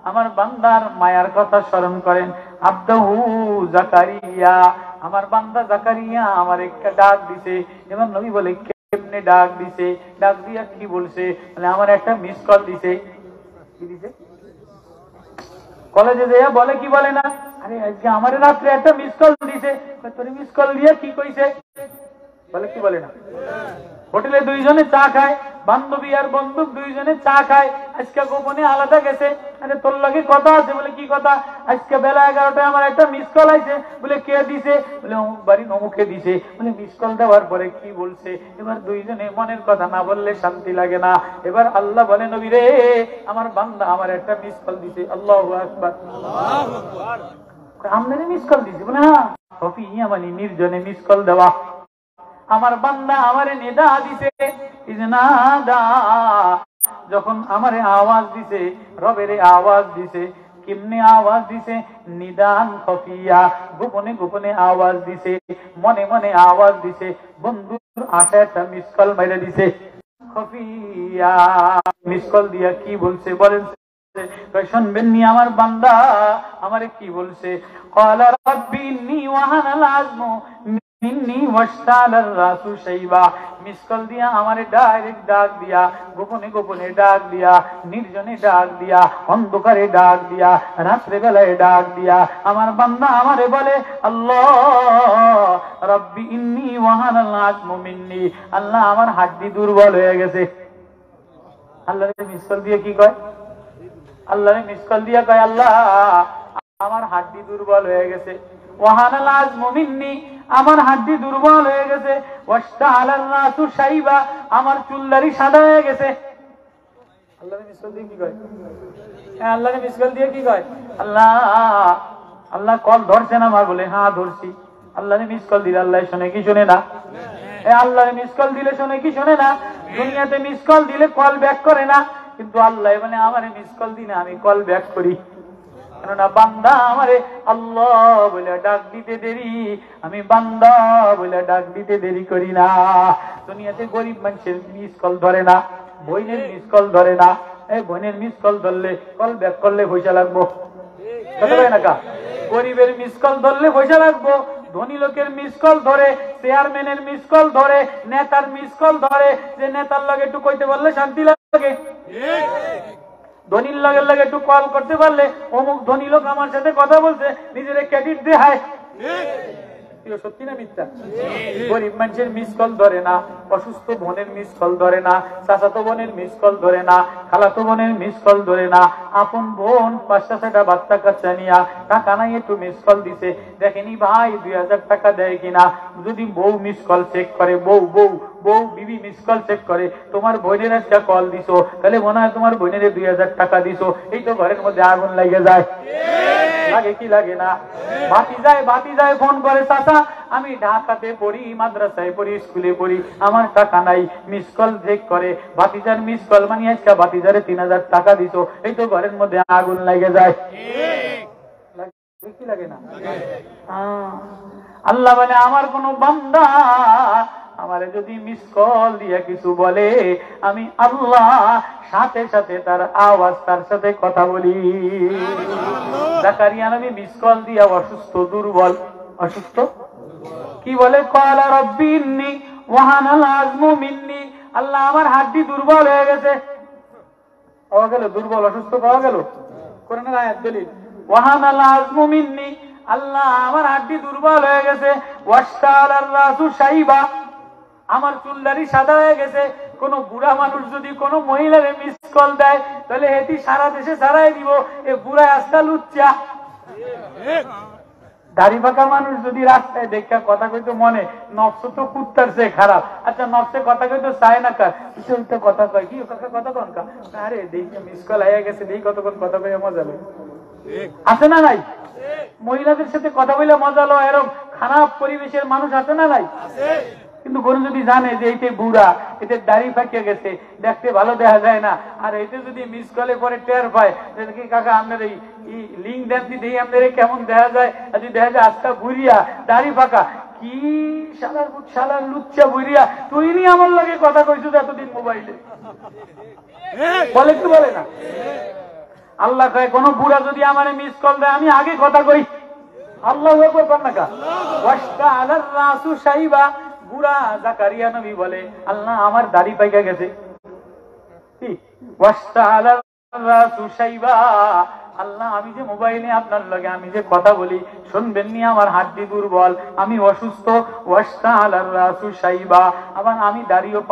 A: আমার বান্দার মায়ার কথা স্মরণ করেন। আবদাহু যাকারিয়া, আমার বান্দা যাকারিয়া আমার একটা ডাক দিছে। এবার নবী বলে কেমনে ডাক দিছে? ডাক দিয়া কি বলছে? মানে আমার একটা মিস কল দিছে। কি দিছে? কলেজে যেয়া বলে কি বলে না, আরে আজকে আমার রাত্রে একটা মিস কল দিছে। তোর মিস কল দিয়ে কি কইছে? বলে কি বলে না? হোটেলে দুইজনে চা খায়, বান্ধবী আর বন্ধু দুইজনে চা খায়, আজকে গোপনে আলাদা গেছে। আরে তোর লগে কথা আছে? বলে কি কথা? আজকে বেলা 11টায় আমার একটা মিস কল আইছে। বলে কে দিছে? বলে অমুক বাড়ি অমুকে দিছে। বলে মিস কল দেওয়ার পরে কি বলছে? এবার দুইজনে মনের কথা না বললে শান্তি লাগে না। এবার আল্লাহ বলে নবী রে, আমার বান্দা আমার একটা মিস কল দিছে। আল্লাহু আকবার, আল্লাহু আকবার। আমনে মিস কল দিছে? বলে হ্যাঁ, কফি ইয়ামানি নির্জনে মিস কল দেওয়া। আমার বান্দা আমারে নিদা দিছে, ইজনাদা, যখন আমারে আওয়াজ দিছে, রবেরে আওয়াজ দিছে। কেমনে আওয়াজ দিছে? নিদান খফিয়া, গোপনে গোপনে আওয়াজ দিছে, মনে মনে আওয়াজ দিছে। বন্ধুর আশা একটা মিস কল মাইরা দিছে খফিয়া। মিস কল দিয়া কি বলছে বলেন? শুনবেননি আমার বান্দা আমারে কি বলছে? ক্বালা রাব্বি ইন্নী ওয়াহানাল আযমু মিন্নি ওয়াশতালার রাসু শাইবা। মিস কল দিয়া আমারে ডাইরেক্ট ডাক দিয়া, গোপনে গোপনে ডাক দিয়া, নির্জনে ডাক দিয়া, অন্ধকারে ডাক দিয়া, রাত্রে বেলায় ডাক দিয়া আমার বান্দা আমারে বলে আল্লাহ রাব্বি ইন্নী ওয়াহানাল আযমু মিন্নি, আল্লাহ আমার হাড্ডি দুর্বল হয়ে গেছে। আল্লাহরে মিস কল দিয়ে কি কয়? আল্লাহরে মিস কল দিয়া কয় আল্লাহ আমার হাড্ডি দুর্বল হয়ে গেছে। ওয়াহানাল আযমু মিন্নি, আমার হাড্ডি দুর্বল হয়ে গেছে। ওয়াশতালার রাসু শাইবা, আমার চুলদারি সাদা হয়ে গেছে। আল্লাহরে মিস কল দিয়ে কি কয়? হ্যাঁ, আল্লাহরে মিস কল দিয়ে কি কয়? আল্লাহ আল্লাহ কল ধরছেন আমার? বলে হ্যাঁ ধরছি। আল্লাহরে মিস কল দিলে আল্লাহ শুনে কি শুনে না? আল্লাহরে মিস কল দিলে শুনে কি শুনে না? দুনিয়াতে মিস কল দিলে কল ব্যাক করে না, কিন্তু আল্লাহ মানে আমারে মিস কল দিলে আমি কল ব্যাক করি। কেননা বান্দা আমারে আল্লাহ বলে ডাক দিতে দেরি, আমি বান্দা বলে ডাক দিতে দেরি করি না। দুনিয়াতে গরিব মানুষের মিস কল ধরে না, বইনের মিস কল ধরে না। এই বইনের মিস কল ধরলে কল ব্যাক করলে পয়সা লাগবো, গরিবের মিস কল ধরলে পয়সা লাগবো। ধনী লোকের মিস কল ধরে, চেয়ারম্যানের মিস কল ধরে, নেতার মিস কল ধরে, যে নেতার লগে একটু কইতে বললে শান্তি লাগে। ধনীর লগে লগে একটু কল করতে পারলে অমুক ধনী লোক আমার সাথে কথা বলছে, নিজের ক্রেডিট দেয়। সত্যি না মিথ্যা? গরিব মানুষের মিস কল ধরে না, অসুস্থ বোনের মিস কল ধরে না, চাচাতো বোনের মিস কল ধরে না, খালাতো বোনের মিস কল ধরে না। আপন বোন 5-6টা বাচ্চা কাচ্চা নিয়া টাকা নাই একটু মিস কল দিছে, দেখেনি ভাই 2000 টাকা দেয় কিনা। যদি বউ মিস কল চেক করে, বউ বিবি মিস কল চেক করে, তোমার বোনের একটা কল দিছো, তাহলে মনে হয় তোমার বোনের 2000 টাকা দিছো, এই তো ঘরের মধ্যে আগুন লেগে যায়। লাগে কি লাগে না? ভাতিজায় ফোন করে, চাচা আমি ঢাকাতে পড়ি, মাদ্রাসায় পড়ি, স্কুলে পড়ি, আমার টাকা নাই। মিস কল চেক করে, ভাতিজার মিস কল মানে আজকে ভাতিজারে 3000 টাকা দিছো, এই তো ঘরের মধ্যে আগুন লাগে যায়। কি লাগে না? আল্লাহ বলে আমার কোন বান্দা আমারে যদি মিস কল দিয়া কিছু বলে, আমি আল্লাহ সাথে সাথে তার আওয়াজ তার সাথে কথা বলি। জাকারিয়া নবী মিস কল দিয়া অসুস্থ, দুর্বল, অসুস্থ, কি বলে? ক্বালা রাব্বি ইন্নী ওয়াহানাল আযমু মিন্নী, আল্লাহ আমার হাড্ডি দুর্বল হয়ে গেছে। পাওয়া গেল দুর্বল, অসুস্থ পাওয়া গেল। কোরআনের আয়াত দলিল, ওয়াহানাল আযমু মিন্নী, আল্লাহ আমার হাড্ডি দুর্বল হয়ে গেছে। ওয়াশতাআলার রাসু শাইবা, আমার চুলদারি সাদা হয়ে গেছে। কোন বুড়া মানুষ যদি কোন মহিলারে মিস কল দেয়, তাহলে এটি সারা দেশে ছাড়াই দিব, এ বুড়া আস্তা লুচ্চা। দাড়ি পাকা মানুষ যদি রাস্তায় দেখা কথা কইতো, মনে নফস তো কুত্তার চেয়ে খারাপ। আচ্ছা নফসে কথা কইতো চায় না কার, কথা কয় কি কাকা কথা কন কা, আরে দেখি মিস কল হয়ে গেছে, দেখি কতক্ষণ কথা কয়ে মজা লাগে, আছে না নাই? মহিলাদের সাথে কথা বলে মজা লো, এরকম খারাপ পরিবেশের মানুষ আছে না নাই? কিন্তু কোন যদি জানে যে এইটা বুড়া, এতে দাড়ি ফাঁকিয়ে গেছে, দেখতে ভালো দেখা যায় না, আর এতে যদি মিস কলে পরে টের পায় কি কাকা আপনার এই লিঙ্ক দেন দিই আপনার কেমন দেখা যায়, আর যদি দেখা যায় আজকা বুড়িয়া দাড়ি ফাঁকা, কি শালার লুচ্চা বুড়িয়া, তুই নি আমার লাগে কথা কইছো এতদিন মোবাইলে, বলে কি বলে না? আল্লাহ কয় কোন বুড়া যদি আমার মিস কল দেয়, আমি আগে কথা কই। আল্লাহু আকবার বল না কা? ওয়াশতাআলার রাসু শাইবা, বুড়া জাকারিয়া নবী বলে আল্লাহ আমার দাড়ি পাইকা গেছে। ওয়াশতাআলার রাসু শাইবা, আল্লাহ আমি যে মোবাইলে আপনার লগে আমি যে কথা বলি, শুনবেন নি আমার হাড্ডি দুর্বল, আমি অসুস্থ। ওয়াশতাআলার রাসু শাইবা, আবার আমি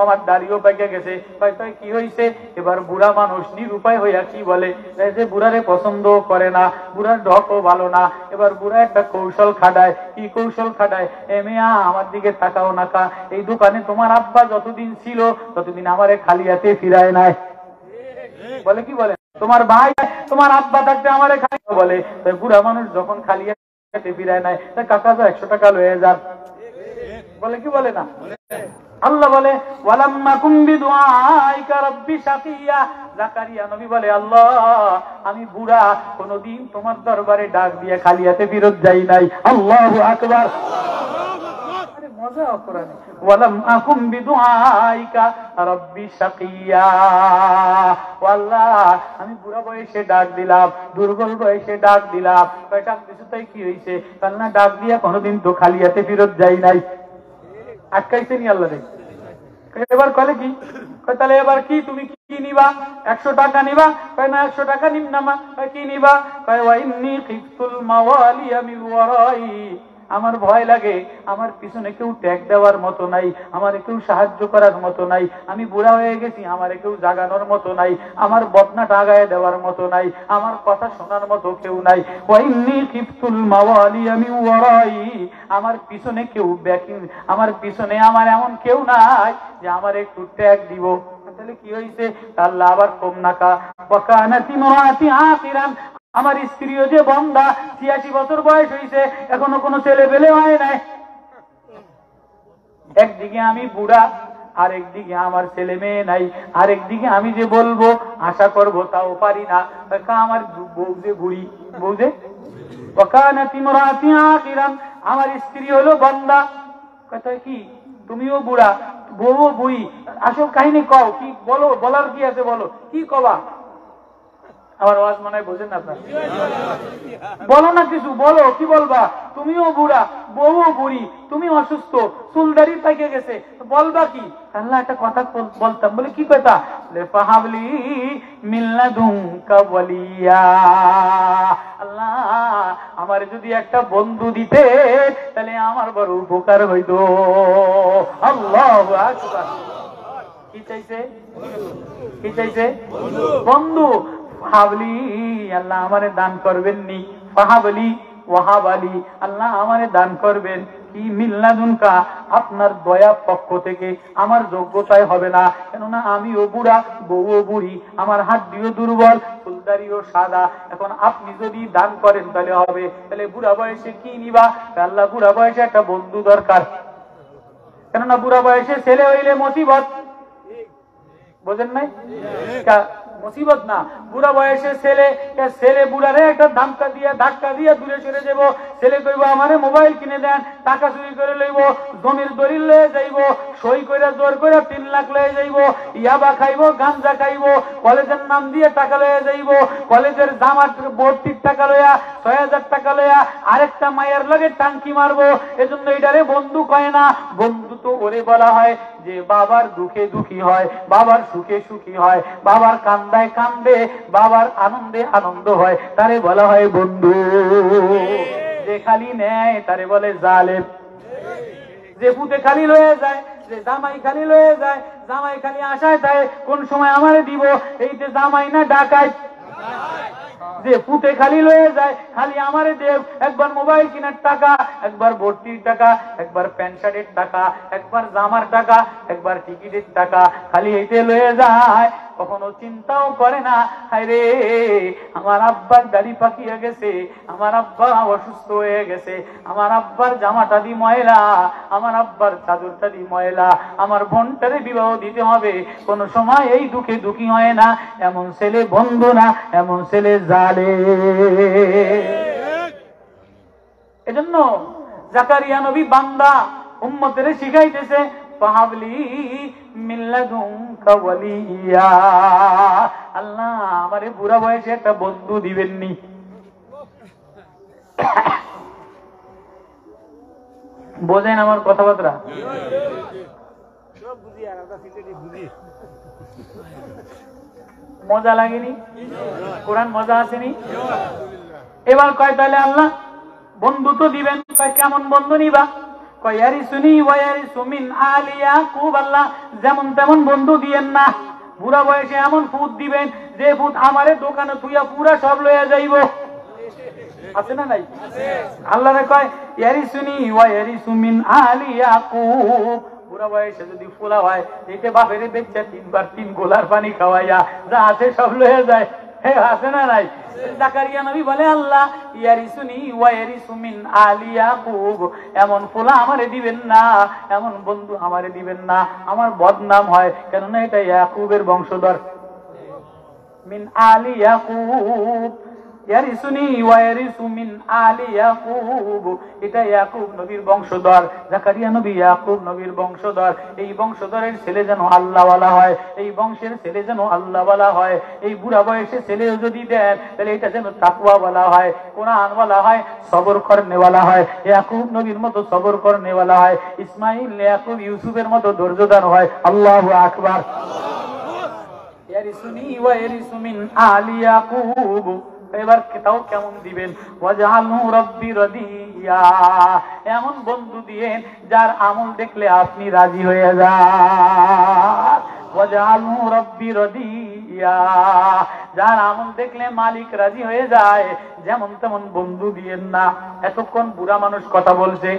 A: আমার দাড়িও পাইকা গেছে। তাই কি হইছে? এবার বুড়া মানুষ নিরুপায় হইয়া কি বলে, যে বুড়ারে পছন্দ করে না, বুড়ার ঢকও ভালো না। এবার বুড়া একটা কৌশল খাটায়। কি কৌশল খাটায়? এ মিয়া আমার দিকে তাকাও না কা, এই দোকানে তোমার আব্বা যতদিন ছিল ততদিন আমারে খালি হাতে ফিরায় নাই। বলে কি বলে? তোমার ভাই তোমার আব্বা থাকতে আমারে খালি বলে। তাই বুড়া মানুষ যখন খালি হাতে ফিরায় নাই, কাকা যা 100 টাকা লয়ে যান, বলে কি বলে না? আল্লাহ বলে ওয়ালাম্মা কুম বিদুআইকা রাব্বি শাকিয়া, জাকারিয়া নবী বলে আল্লাহ আমি বুড়া, কোনদিন তোমার দরবারে ডাক দিয়ে খালি হাতে ফিরত যাই নাই। আল্লাহু আকবার, মজা কোরআনে। ওয়ালাম আকুম বিদুআইকা রাব্বি শাকিয়া, আল্লাহ আমি বুড়া বয়সে ডাক দিলাম, দুর্বল বয়সে ডাক দিলাম। ডাক দিছো তাই কি হইছে? কালনা ডাক দিয়া কোনদিন তো খালি হাতে ফিরত যাই নাই। আটকাইছে নি আল্লাহ রে? এবার কলে কি তাহলে এবার কি তুমি কি নিবা? 100 টাকা নিবা? কয় না 100 টাকা নিম না মা। কি নিবা? কয় ওয়া ইন্নী খিফতুল মাওয়ালিয়া মিন ওয়ারাই, আমার ভয় লাগে, আমার পিছনে কেউ ট্যাগ দেওয়ার মতো নাই, আমার কেউ সাহায্য করার মতো নাই, আমি বুড়া হয়ে গেছি, আমার কেউ জাগানোর মতো নাই, আমার বদনা টাগায় দেওয়ার মতো নাই, আমার কথা শোনার মতো কেউ নাই। ওয়াইন্নী খিফতুল মাওয়ালিয়া মিন ওয়ারাই, আমার পিছনে কেউ আমার পিছনে আমার এমন কেউ নাই যে আমার একটু ট্যাগ দিব। তাহলে কি হইছে? আল্লাহ আবার কম নাকা ওয়া কানাত ইমরাতি আখিরান, আমার স্ত্রীও যে বন্ধা, 86 বছর বয়স হয়েছে, এখনো কোনো ছেলে পেলে হয় নাই। একদিকে আমি বুড়া, আরেকদিকে আমার ছেলে মেয়ে নাই, আরেকদিকে আমি যে বলবো আশা করবো তাও পারি না। আমার বউ যে বুড়ি, বউ যে আমার স্ত্রী হলো বন্ধা। কথা কি তুমিও বুড়া, বউ বুড়ি, আসল কাহিনী কও, কি বলো, বলার কি আছে বলো, কি কবা? আমার আওয়াজ মনে হয় বোঝেন না আপনার, বলো না কিছু, বলো কি বলবা? তুমিও বুড়া, বউ বুড়ি, তুমি অসুস্থ, চুলদারি পাইকে গেছে, বলবা কি? আল্লাহ একটা কথা বলতাম, বলে কি কথা? ফাহাবলি মিন লাদুনকা ওয়ালিয়া, আল্লাহ আমার যদি একটা বন্ধু দিতে তাহলে আমার বড় উপকার হইতো। আল্লাহু আকবার। কি চাইছে? কি চাইছে? বন্ধু। ফাহাবলি, আল্লাহ আমারে দান করবেন নি, ফাহাবলি ওয়াহাবালি, আল্লাহ আমারে দান করবেন, কি মিল্লাদুনকা, আপনার দয়া পক্ষ থেকে, আমার যোগ্যতায় হবে না, কেননা আমিও বুড়া, বউও বুড়ি, আমার হাড্ডিও দুর্বল, ফুলদারিও সাদা। এখন আপনি যদি দান করেন তাহলে হবে। তাহলে বুড়া বয়সে কি নিবা? আল্লাহ বুড়া বয়সে একটা বন্ধু দরকার, কেননা বুড়া বয়সে ছেলে হইলে মুসিবত, বোঝেন নাই? মুসিবত না, বুড়া বয়সে ছেলে বুড়ারে একটা ধাক্কা দিয়ে দূরে সরে যাবো। ছেলে কইব আমারে মোবাইল কিনে দেন, টাকা চুরি করে লইব, জমির দলিল লয়ে যাইব, সই করে জোর করে 3 লাখ লয়ে যাইব, ইয়াবা খাইব, গাঞ্জা খাইব, কলেজের নাম দিয়ে টাকা লয়ে যাইব, কলেজের জামার ভর্তির টাকা লইয়া 6000 টাকা লইয়া আরেকটা মায়ের লগে টাঙ্কি মারবো। এজন্য এটারে বন্ধু কয় না। বন্ধু তো ওরে বলা হয় যে বাবার দুঃখে দুঃখী হয়, বাবার সুখে সুখী হয়, বাবার কান্দায় কান্দে, বাবার আনন্দে আনন্দ হয়, তারে বলা হয় বন্ধু। যে খালি নেয় তারে বলে জালেম। যে পুতে খালি লয়ে যায়, যে জামাই খালি লয়ে যায়, জামাই খালি আশায় থাকে কোন সময় আমারে দিব, এই যে জামাই না ডাকায়। যে পুতে খালি লয়ে যায়, খালি আমারে দেব, একবার মোবাইল কেনার টাকা, একবার ভর্তির টাকা, একবার প্যান্ট শার্টের টাকা, একবার জামার টাকা, একবার টিকিটের টাকা, খালি এইতে লয়ে যায়। কখনো চিন্তাও করে না, হায় রে আমার আব্বার দাড়ি পাকিয়ে গেছে, আমার আব্বা অসুস্থ হয়ে গেছে, আমার আব্বার জামাটা দি ময়লা, আমার আব্বার চাদরটা দি ময়লা, আমার বোনটারে বিবাহ দিতে হবে। কোন সময় এই দুঃখে দুঃখী হয় না। এমন ছেলে বন্ধু না, এমন ছেলে জালেম। এজন্য জাকারিয়া নবী বান্দা উম্মতের শিখাইতেছে, ফাহাবলি মিন লাদুনকা ওয়ালিয়া, আল্লাহ আমারে বুড়া বয়সে একটা বন্ধু দিবেননি। বোঝেন আমার কথাবার্তা? মজা লাগেনি? কোরআন মজা আসেনি? এবার কয় তাহলে আল্লাহ বন্ধু তো দিবেন, কয় কেমন বন্ধু নিবা? কয় ইয়ারিসুনি ওয়া ইয়ারিসু মিন আলি ইয়াকুব, আল্লাহ যেমন তেমন বন্ধু দিয়েন না। বুড়া বয়সে এমন ফুট দিবেন যে ফুট আমারে দোকানে থুইয়া পুরা সব লইয়া যাইব। আছে না নাই? আল্লাহ রে কয় ইয়ারিসুনি ওয়া ইয়ারিসু মিন আলি ইয়াকুব। বুড়া বয়সে যদি ফুলা হয়, এইটা বাপেরে বেচ্চা 3 বার 3 গোলার পানি খাওয়াইয়া যা আছে সব লইয়া যায়। আছে না নাই? জাকারিয়া নবী বলে আল্লাহ ইয়ারিসুনি ওয়া ইয়ারিসু মিন আলি ইয়াকুব, এমন ফুলা আমারে দিবেন না, এমন বন্ধু আমারে দিবেন না, আমার বদনাম হয়, কেননা এটা ইয়াকুবের বংশধর। মিন আলি ইয়াকুব, ইয়ারিসুনি ওয়া ইয়ারিসু মিন আলি ইয়াকুব, এটা ইয়াকুব নবীর বংশধর। জাকারিয়া নবী ইয়াকুব নবীর বংশধর। এই বংশধরের ছেলে যেন আল্লাহওয়ালা হয়, এই বংশের ছেলে যেন আল্লাহওয়ালা হয়। এই বুড়া বয়সে ছেলেও যদি দেন তাহলে এটা যেন তাকওয়াওয়ালা হয়, কোরআনওয়ালা হয়, সবর করনেওয়ালা হয়। ইয়াকুব নবীর মতো সবর করনেওয়ালা হয়, ইসমাইল ইয়াকুব ইউসুফের মতো ধৈর্যদান হয়। আল্লাহু আকবার। ইয়ারিসুনি ওয়া ইয়ারিসু মিন আলি ইয়াকুব, এবার তাও কেমন দিবেন? ওয়াজআলহু রাব্বি রাদিয়া, এমন বন্ধু দিয়েন যার আমল দেখলে আপনি রাজি হয়ে যান। ওয়াজআলহু রাব্বি রাদিয়া, যার আমল দেখলে মালিক রাজি হয়ে যায়। যেমন তেমন বন্ধু দিয়েন না। এতক্ষণ বুড়া মানুষ কথা বলছে,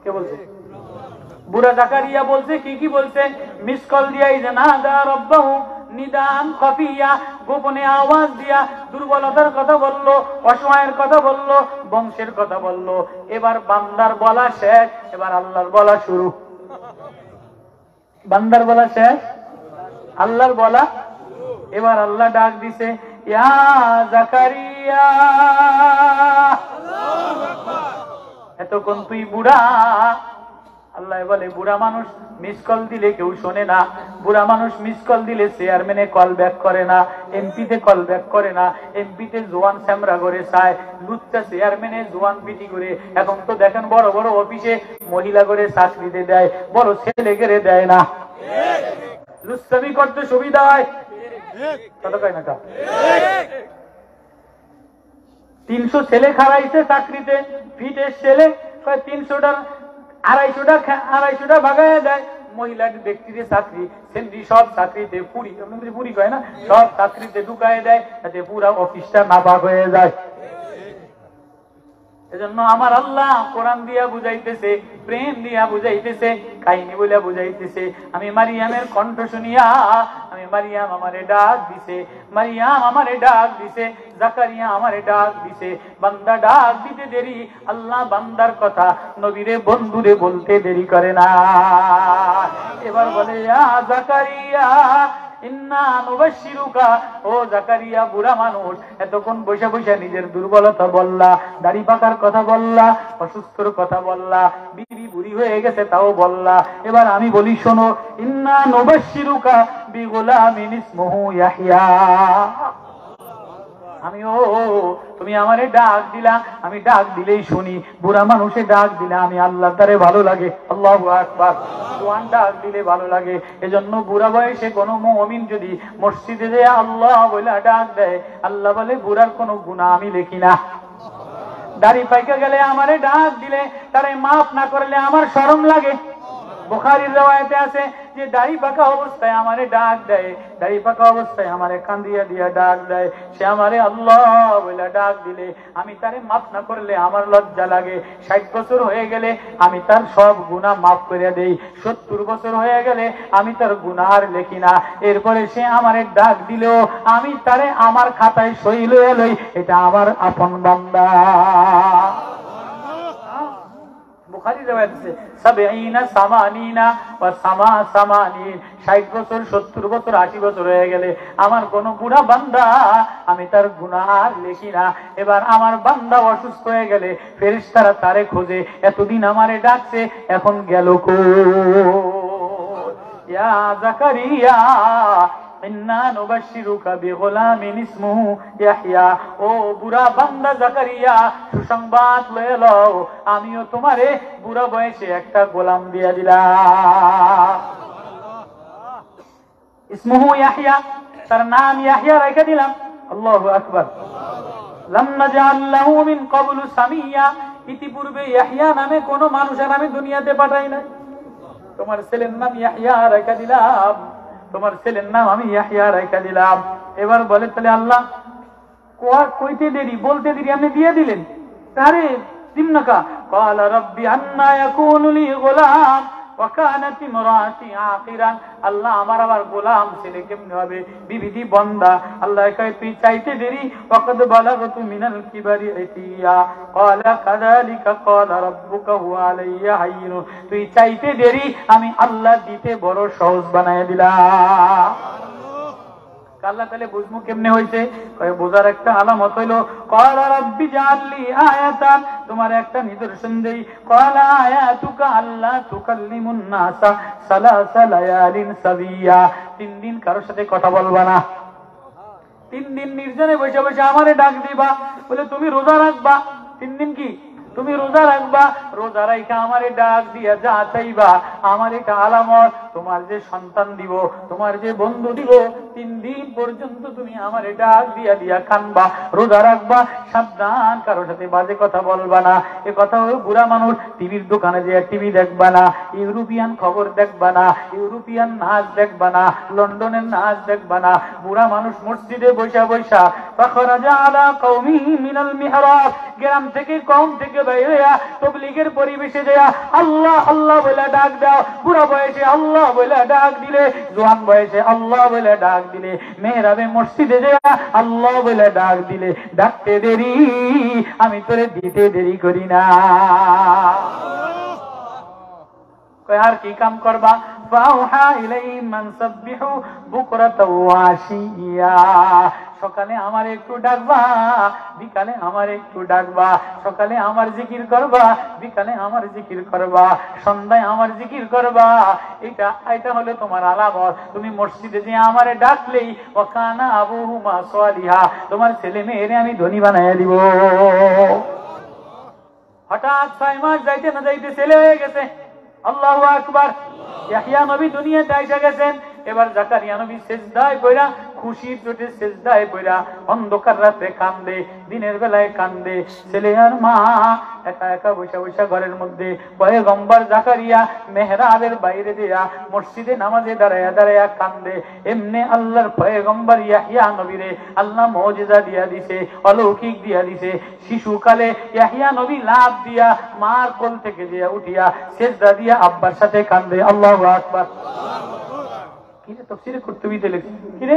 A: কে বলছে? বুড়া জাকারিয়া বলছে। কি কি বলছে? মিস কল দিয়া ইজনাদা রাব্বাহু নিদান খফিয়া, গোপনে আওয়াজ দিয়া দুর্বলতার কথা বললো, অসহায়ের কথা বললো, বংশের কথা বললো। এবার বান্দার বলা শেষ, এবার আল্লাহর বলা শুরু। বান্দার বলা শেষ, আল্লাহর বলা। এবার আল্লাহ ডাক দিছে, ইয়া জাকারিয়া, এতক্ষণ তুই বুড়া। আল্লাহ বলে বুড়া মানুষ মিস কল দিলে কেউ শোনে না, বুড়া মানুষ মিস কল দিলে চেয়ারম্যানে কল ব্যাক করে না, এমপিতে কল ব্যাক করে না, এমপিতে জোয়ান স্যামরা করে চায়, লুচ্চা চেয়ারম্যানে জোয়ান পিটি করে। এখন তো দেখেন বড় বড় অফিসে মহিলা করে চাকরিতে দেয়, বড় ছেলে করে দেয় না। লুচ্চামি করতে সুবিধা হয়, কথা কয় না কা? 300 ছেলে খারাইছে চাকরিতে, ফিটের ছেলে 300টা 250টা ভাগায় দেয়। মহিলা ব্যক্তির চাকরি সেমনি সব চাকরিতে পুরি কয় না, সব চাকরিতে ঢুকায় দেয়, যাতে পুরা অফিসটা নাপাক হয়ে যায়। এজন্য আমার আল্লাহ কোরআন দিয়া বুঝাইতেছে, প্রেম দিয়া বুঝাইতেছে, কাহিনী বলে বুঝাইতেছে। আমি মারিয়ামের কণ্ঠ শুনিয়া, আমি মারিয়াম আমারে ডাক দিছে, মারিয়াম আমারে ডাক দিছে, জাকারিয়া আমারে ডাক দিছে। বান্দা ডাক দিতে দেরি, আল্লাহ বান্দার কথা নবীরে বন্ধুরে বলতে দেরি করে না। এবার বলে ইয়া জাকারিয়া ইন্না নুবাশশিরুকা, ও জাকারিয়া বুড়া মানুষ, এতক্ষণ বসে বসে নিজের দুর্বলতা বললা, দাড়ি পাকার কথা বললা, অসুস্থর কথা বললা, বিবি বুড়ি হয়ে গেছে তাও বললা। এবার আমি বলি শোনো, ইন্না নুবাশশিরুকা বিগুলামিন ইসমুহু ইয়াহইয়া। তুমি আমারে ডাক দিলা, আমি ডাক দিলেই শুনি। বুড়া মানুষে ডাক দিলে আমি আল্লাহর দ্বারে ভালো লাগে। আল্লাহু আকবার। জোয়ান ডাক দিলে ভালো লাগে। এজন্য বুড়া বয়সে কোন মুমিন যদি মসজিদে যায় আল্লাহ বলে ডাক দেয়, আল্লাহ বলে বুড়ার কোনো গুনাহ আমি লিখি না। দাড়ি পাইকা গেলে আমারে ডাক দিলে তারে মাফ না করলে আমার শরম লাগে। বুখারীর riwayate আছে যে দাড়ি পাকা অবস্থায় আমারে ডাক দেয়, দাড়ি পাকা অবস্থায় আমারে কান্দিয়া দিয়া ডাক দেয়, সে আমারে আল্লাহ বলে ডাক দিলে আমি তারে মাফ না করলে আমার লজ্জা লাগে। 60 বছর হয়ে গেলে আমি তার সব গুনাহ মাফ করে দেই, 70 বছর হয়ে গেলে আমি তার গুনাহ আর লিখি না। এরপরে সে আমারে ডাক দিলেও আমি তারে আমার খাতায় সই লয়ে লই, এটা আমার আপন বান্দা। বুখারীর riwayat আছে 70 সামানিনা ওয়া সামানিন, 60 বছর 70 বছর 80 বছর হয়ে গেলে আমার কোন বুড়া বান্দা আমি তার গুনাহ লিখি না। এবার আমার বান্দা অসুস্থ হয়ে গেলে ফেরেশতারা তারে খোঁজে, এতদিন আমারে ডাকছে এখন গেল কই? ইয়া জাকারিয়া ইন্না নুবাশশিরুকা বিগুলামিন ইসমুহু ইয়াহইয়া, ও বুড়া বান্দা জাকারিয়া সুসংবাদ লয়ে লও, আমিও তোমারে বুড়া বয়সে একটা গোলাম দিয়া দিলাম। ইসমুহু ইয়াহইয়া, তার নাম ইয়াহইয়া রেখে দিলাম। আল্লাহু আকবার। লাম নাজআল লাহু মিন ক্বাবলু সামিয়া, ইতিপূর্বে ইয়াহইয়া নামে কোন মানুষের আমি দুনিয়াতে পাঠাই নাই। তোমার ছেলের নাম ইয়াহইয়া রেখে দিলাম, তোমার ছেলের নাম আমি ইয়াহইয়া রাইখা দিলাম। এবার বলে তাহলে আল্লাহ কইতে দেরি, বলতে দেরি, আপনি দিয়ে দিলেন। আরে দিমনাকা ক্বালা রাব্বি আন্না ইয়াকুনু লি গুলাম ওয়া কানাত ইমরাতি আখিরান, আল্লাহ আমার আবার গোলাম ছেলে কেমনে হবে, বিবিধি বান্দা। আল্লাহ কয় তুই চাইতে দেরি, ওয়াকাদ বালাগতু মিনাল কিবারি ইতিয়া, ক্বালা কাযালিকা ক্বালা রাব্বুকা হুয়া আলাইয়া হাইয়্যুন, তুই চাইতে দেরি, আমি আল্লাহ দিতে বড় সহজ বানায় দিলাম। আল্লাহ তাহলে বুঝমু কেমনে হইছে? কয় বোঝার একটা আলামত হইলো ক্বালা রাব্বি জাআললি আয়াতান, তোমার একটা নিদর্শন দেই। ক্বালা আয়াতুকা আল্লা তুকাল্লিমুন নাসা সালাসা লায়ালিন সাবিয়া, 3 দিন কারোর সাথে কথা বলবা না, 3 দিন নির্জনে বসে বসে আমারে ডাক দিবা। বলে তুমি রোজা রাখবা, 3 দিন কি তুমি রোজা রাখবা, রোজা রাইখা আমারে ডাক দিয়া যা চাইবা, আমার এটা আলামত তোমার যে সন্তান দিব, তোমার যে বন্ধু দিব, 3 দিন পর্যন্ত তুমি আমারে ডাক দিয়া দিয়া কানবা, রোজা রাখবা, সাবধান কারোর সাথে বাজে কথা বলবা না। এ কথা হলো বুড়া মানুষ টিভির দোকানে যে টিভি দেখবা না, ইউরোপিয়ান খবর দেখবা না, ইউরোপিয়ান নাচ দেখবা না, লন্ডনের নাচ দেখবা না। বুড়া মানুষ মসজিদে বৈশা বৈশা ফাখরাজা আলা কওমি মিনাল মিহরাব, গ্রাম থেকে কওম থেকে বাইরেয়া তাবলীগের পরিবেশে যায় আল্লাহ আল্লাহ বলে ডাক দাও। বুড়া বয়সে আল্লাহ বলে ডাক দিলে, জওয়ান বয়সে আল্লাহ বলে ডাক দিলে, মেহরাবে মসজিদে যায় আল্লাহ বলে ডাক দিলে, ডাকতে দেরি আমি তোরে দিতে দেরি করি না। কয় আর কি কাম করবা? ফাউহা ইলাইহিম মান সাব্বিহু বুকরাতাও ওয়া আশিয়া, সকালে আমার একটু ডাকবা, বিকালে আমার একটু ডাকবা, সকালে আমার জিকির করবা, বিকালে আমার জিকির করবা, সন্ধ্যায় আমার জিকির করবা। এটা হলো তোমার আলামত। তুমি মসজিদে যে আমারে ডাকলেই ওয়া কানা আবুহুমা সালিহা, তোমার ছেলে মেয়েরে আমি ধনী বানাইয়া দিব। হঠাৎ 6 মাস যাইতে না যাইতে ছেলে হয়ে গেছে। আল্লাহু আকবার। ইয়াহইয়া নবী দুনিয়াতে আইসা গেছেন। এবার জাকারিয়া নবী সিজদায় পড়া খুশির চোটে সেজদায় পড়া অন্ধকার রাতে কান্দে, দিনের বেলায় কান্দে। ছেলে আর মা একা একা বসে বসে ঘরের মধ্যে পয়গম্বর জাকারিয়া মেহরাবের বাইরে দিয়া মসজিদে নামাজে দাঁড়ায়া দাঁড়ায়া কান্দে। এমনি আল্লাহর পয়গম্বর ইয়াহিয়া নবীরে আল্লাহ মুজিজা দিয়া দিছে, অলৌকিক দিয়া দিছে। শিশুকালে ইয়াহিয়া নবী লাভ দিয়া মার কোল থেকে দিয়া উঠিয়া সেজদা দিয়া আব্বার সাথে কান্দে। আল্লাহু আকবার। কিরে তাফসীরে কুরতুবীতে লেখে, কিরে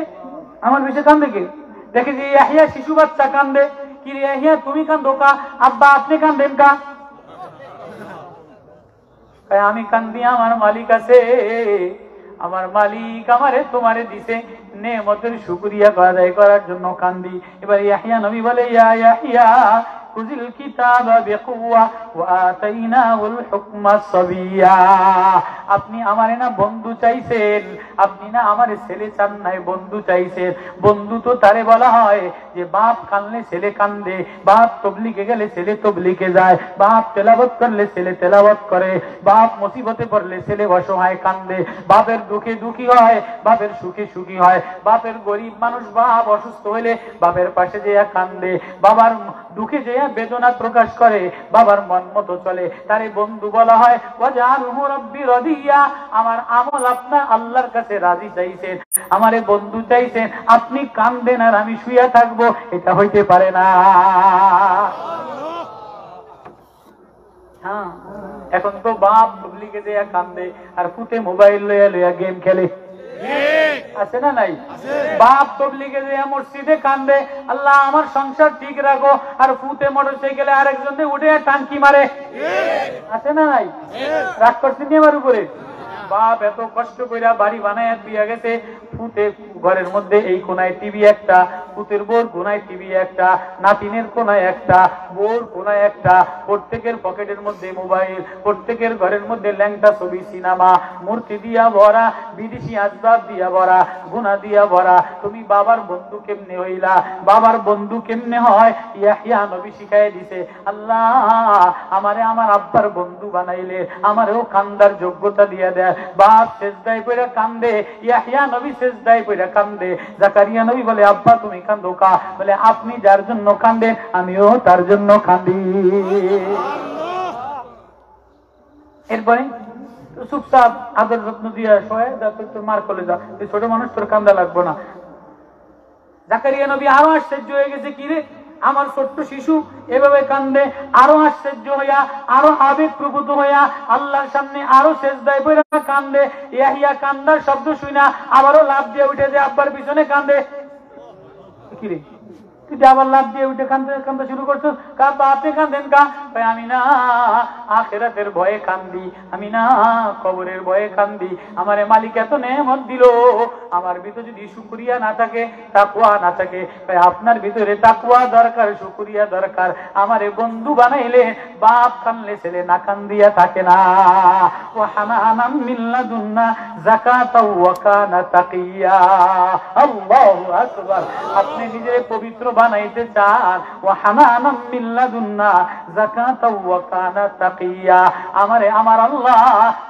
A: আমার বেশি কান্দে কে? দেখে যে ইয়াহিয়া শিশু বাচ্চা কান্দে। কিরে ইয়াহিয়া তুমি কান্দো কা? আব্বা আপনি কান্দেন কা? আমি কান্দি আমার মালিক আছে, আমার মালিক আমারে তোমারে দিছে, নেমতের শুকরিয়া আদায় করার জন্য কান্দি। এবার ইয়াহিয়া নবী বলে, ইয়া ইয়াহিয়া খুযিল কিতাবা বিকুওয়া ওয়া আতাইনাহুল হুকমা সাবিয়্যা। আপনি আমারে না বন্ধু চাইছেন, আপনি না আমারে ছেলে চান নাই, বন্ধু চাইছেন। বন্ধু তো তারে বলা হয় যে বাপ কানলে ছেলে কান্দে, বাপ তবলিগে গেলে ছেলে তবলিগে যায়, বাপ তেলাওয়াত করলে ছেলে তেলাওয়াত করে, বাপ মুসিবতে পড়লে ছেলে অসহায় কান্দে, বাপের দুঃখে দুঃখী হয়, বাপের সুখে সুখী হয়। বাপের গরিব মানুষ বাপ অসুস্থ হইলে বাপের পাশে যেয়া কান্দে, বাবার দুঃখে যেয়া বেদনা প্রকাশ করে, বাবার মন মতো চলে, তারে বন্ধু বলা হয়। ওয়াজআলহু রাব্বি রাদিয়া, আমার আমল আপনার আল্লাহর কাছে রাজি চাইছেন, আমারে বন্ধু চাইছেন, আপনি কান্দেন আর আমি শুয়ে থাকবো, এটা হইতে পারে না। হ্যাঁ, এখন তো বাপ তবলিগে যেয়া কান্দে আর ফুটে মোবাইল লইয়া লইয়া গেম খেলে, আছে না নাই? বাপ তবলিগে যে মসজিদে কান্দে, আল্লাহ আমার সংসার ঠিক রাখো, আর ফুটে মোটরসাইকেলে আরেকজন উঠে টাঙ্কি মারে, আছে না নাই? রাগ করছেন আমার উপরে? বাপ এত কষ্ট কইরা বাড়ি বানায় দিয়া গেছে, ফুটে ঘরের মধ্যে এই কোনায় টিভি একটা, ফুটের বোর কোনায় টিভি একটা, নাতিনের কোনায় একটা, বোর কোনায় একটা, প্রত্যেকের পকেটের মধ্যে মোবাইল, প্রত্যেকের ঘরের মধ্যে ল্যাংটা ছবি, সিনেমা, মূর্তি দিয়া ভরা, বিদেশি আসবাব দিয়া ভরা, গুনাহ দিয়া ভরা। তুমি বাবার বন্ধু কেমনে হইলা? বাবার বন্ধু কেমনে হয়? ইয়াহিয়া নবী শিখাই দিছে। আল্লাহ আমারে আমার আব্বার বন্ধু বানাইলে, আমারেও কান্দার যোগ্যতা দিয়া দেয়। বাপ সেজদায় পড়ে কান্দে, ইয়াহিয়া নবী সেজদায় পড়ে কান্দে। জাকারিয়া নবী বলে, আব্বা তুমি কান্দো কা? বলে, আপনি যার জন্য কান্দেন আমিও তার জন্য কান্দি। এরপরে চুপচাপ আদর যত্ন দিয়া শোয়, তোর মার কোলে যা, ছোট মানুষ, তোর কান্দা লাগবো না। জাকারিয়া নবী আরো আশ্চর্য হয়ে গেছে, কি রে আমার ছোট্ট শিশু এভাবে কান্দে। আরো আশ্চর্য হইয়া, আরো আবেগ প্রবুদ্ধ হইয়া আল্লাহর সামনে আরো সেজদায় পড়ে কান্দে। ইয়াহিয়া কান্দার শব্দ শুনা আবারও লাফ দিয়ে উঠে যে আব্বার পিছনে কান্দে। কি রে তুই আবার লাফ দিয়ে উঠে কান্দা শুরু করছো? কাব্বা আপনি কান্দেন কা? আমি না আখিরাতের ভয়ে কান্দি, আমি না কবরের ভয়ে কান্দি। আমারে মালিক এত নেয়ামত দিল, আমার ভিতরে যদি শুকরিয়া না থাকে, তাকওয়া না থাকে, আপনার ভিতরে তাকওয়া দরকার, শুকরিয়া দরকার। আমারে বন্ধু বানাইলে বাপ কানলে ছেলে না কান্দিয়া থাকে না। ওয়া হানানাম মিন লাদুন্না যাকাতাও ওয়া কানা তাকিয়া। আল্লাহু আকবার। আপনি নিজের পবিত্র বানাইতে চান, ওয়া হানানাম মিন লাদুন্না যাকাতাও ওয়া কানা তাকিয়া। আমারে আমার আল্লাহ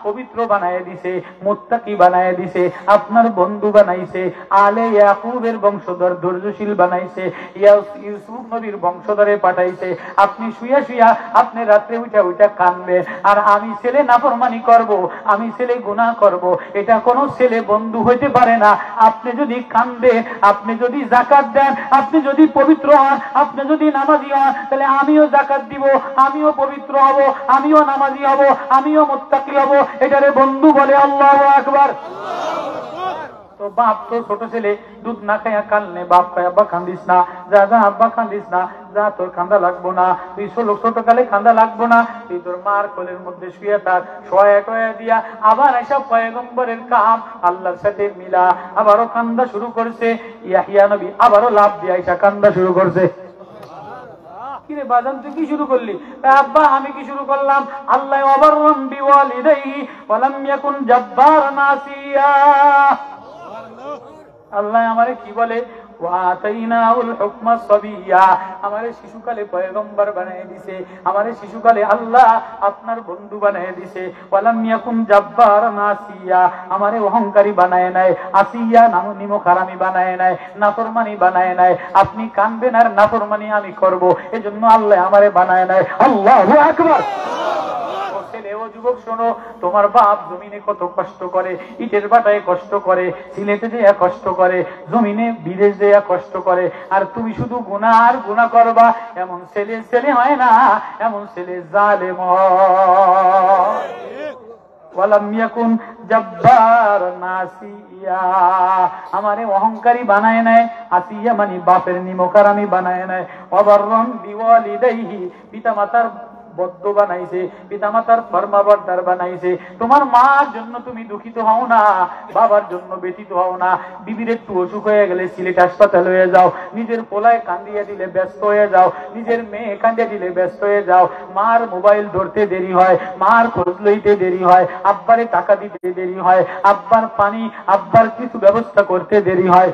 A: পবিত্র বানায় দিছে, মুত্তাকি বানায় দিছে, আপনার বন্ধু বানাইছে, আলে ইয়াকুবের বংশধর ধৈর্যশীল বানাইছে, ইউসুফ নবীর বংশধরে পাঠাইছে। আপনি শুয়া শুয়া আপনি রাত্রে উঠা উঠা কানবেন, আর আমি ছেলে নাফরমানি করব, আমি ছেলে গুনাহ করব, এটা কোনো ছেলে বন্ধু হইতে পারে না। আপনি যদি কান্দেন, আপনি যদি যাকাত দেন, আপনি যদি পবিত্র হন, আপনি যদি নামাজি হন, তাহলে আমিও যাকাত দিব, আমিও পবিত্র হব, আমিও নামাজি হব, আমিও মুত্তাকি হব। এটারে বন্ধু বলে। আল্লাহু আকবার। তো বাপ তো ছোট ছেলে দুধ না খাইয়া কানলে বাপ খায়, আব্বা কান্দিস না, যা যা আব্বা কান্দিস না, যা তোর কান্দা লাগবো না, তুই ছোট কালে কান্দা লাগবো না, তুই তোর মার কোলের মধ্যে শুয়ে থাক। শোয়া টয়া দিয়া আবার এসব পয়গম্বরের কাম আল্লাহর সাথে মিলা আবারও কান্দা শুরু করছে। ইয়াহিয়া নবী আবারও লাভ দিয়া এসা কান্দা শুরু করছে। কিরে বাজান তুই কি শুরু করলি? আব্বা আমি কি শুরু করলাম? আল্লাহ ওয়াবাররাম বিওয়ালিদাইহি ওয়া লাম ইয়াকুন জাব্বারান আসিয়া। আল্লাহ আমারে কি বলে? ওয়া আতাইনাহুল হুকমা সাবিয়্যা, আমারে শিশুকালে পয়গম্বর বানায় দিয়েছে, আমারে শিশুকালে আল্লাহ আপনার বন্ধু বানায় দিয়েছে। ওয়ালাম ইয়াকুন জাব্বারান আসিয়া, আমারে অহংকারী বানায় নাই, আসিয়া নিমকহারামি বানায় নাই, নাফরমানি বানায় নাই। আপনি কানবেন আর নাফরমানি আমি করব, এজন্য আল্লাহ আমারে বানায় নাই। আল্লাহু আকবার। যুবক শোনো, তোমার বাপ জমিনে কত কষ্ট করে, ইটের বাটায় কষ্ট করে, সিলেটে যেয়া কষ্ট করে, জমিনে বিদেশ যেয়া কষ্ট করে, আর তুমি শুধু গুনাহ আর গুনাহ করবা। এমন ছেলে হয় না, এমন ছেলে জালেম হয়। ওয়ালাম ইয়াকুন জাব্বারান আসিয়া, আমারে অহংকারী বানায় নাই, আসিয়া মানে বাপের নিমকহারামি বানায় নাই। ওয়াবাররান বিওয়ালিদাইহি, পিতামাতার বদ্ধ বানাইছে, পিতামাতার ফরমাবরদার বানাইছে। তোমার মার জন্য তুমি দুঃখিত হও না, বাবার জন্য ব্যথিত হও না। বিবির একটু অসুখ হয়ে গেলে সিলেট হাসপাতাল হয়ে যাও, নিজের পোলায় কান্দিয়ে দিলে ব্যস্ত হয়ে যাও, নিজের মেয়ে কান্দিয়ে দিলে ব্যস্ত হয়ে যাও। মার মোবাইল ধরতে দেরি হয়, মার খোঁজ লইতে দেরি হয়, আব্বারে টাকা দিতে দেরি হয়, আব্বার পানি, আব্বার কিছু ব্যবস্থা করতে দেরি হয়।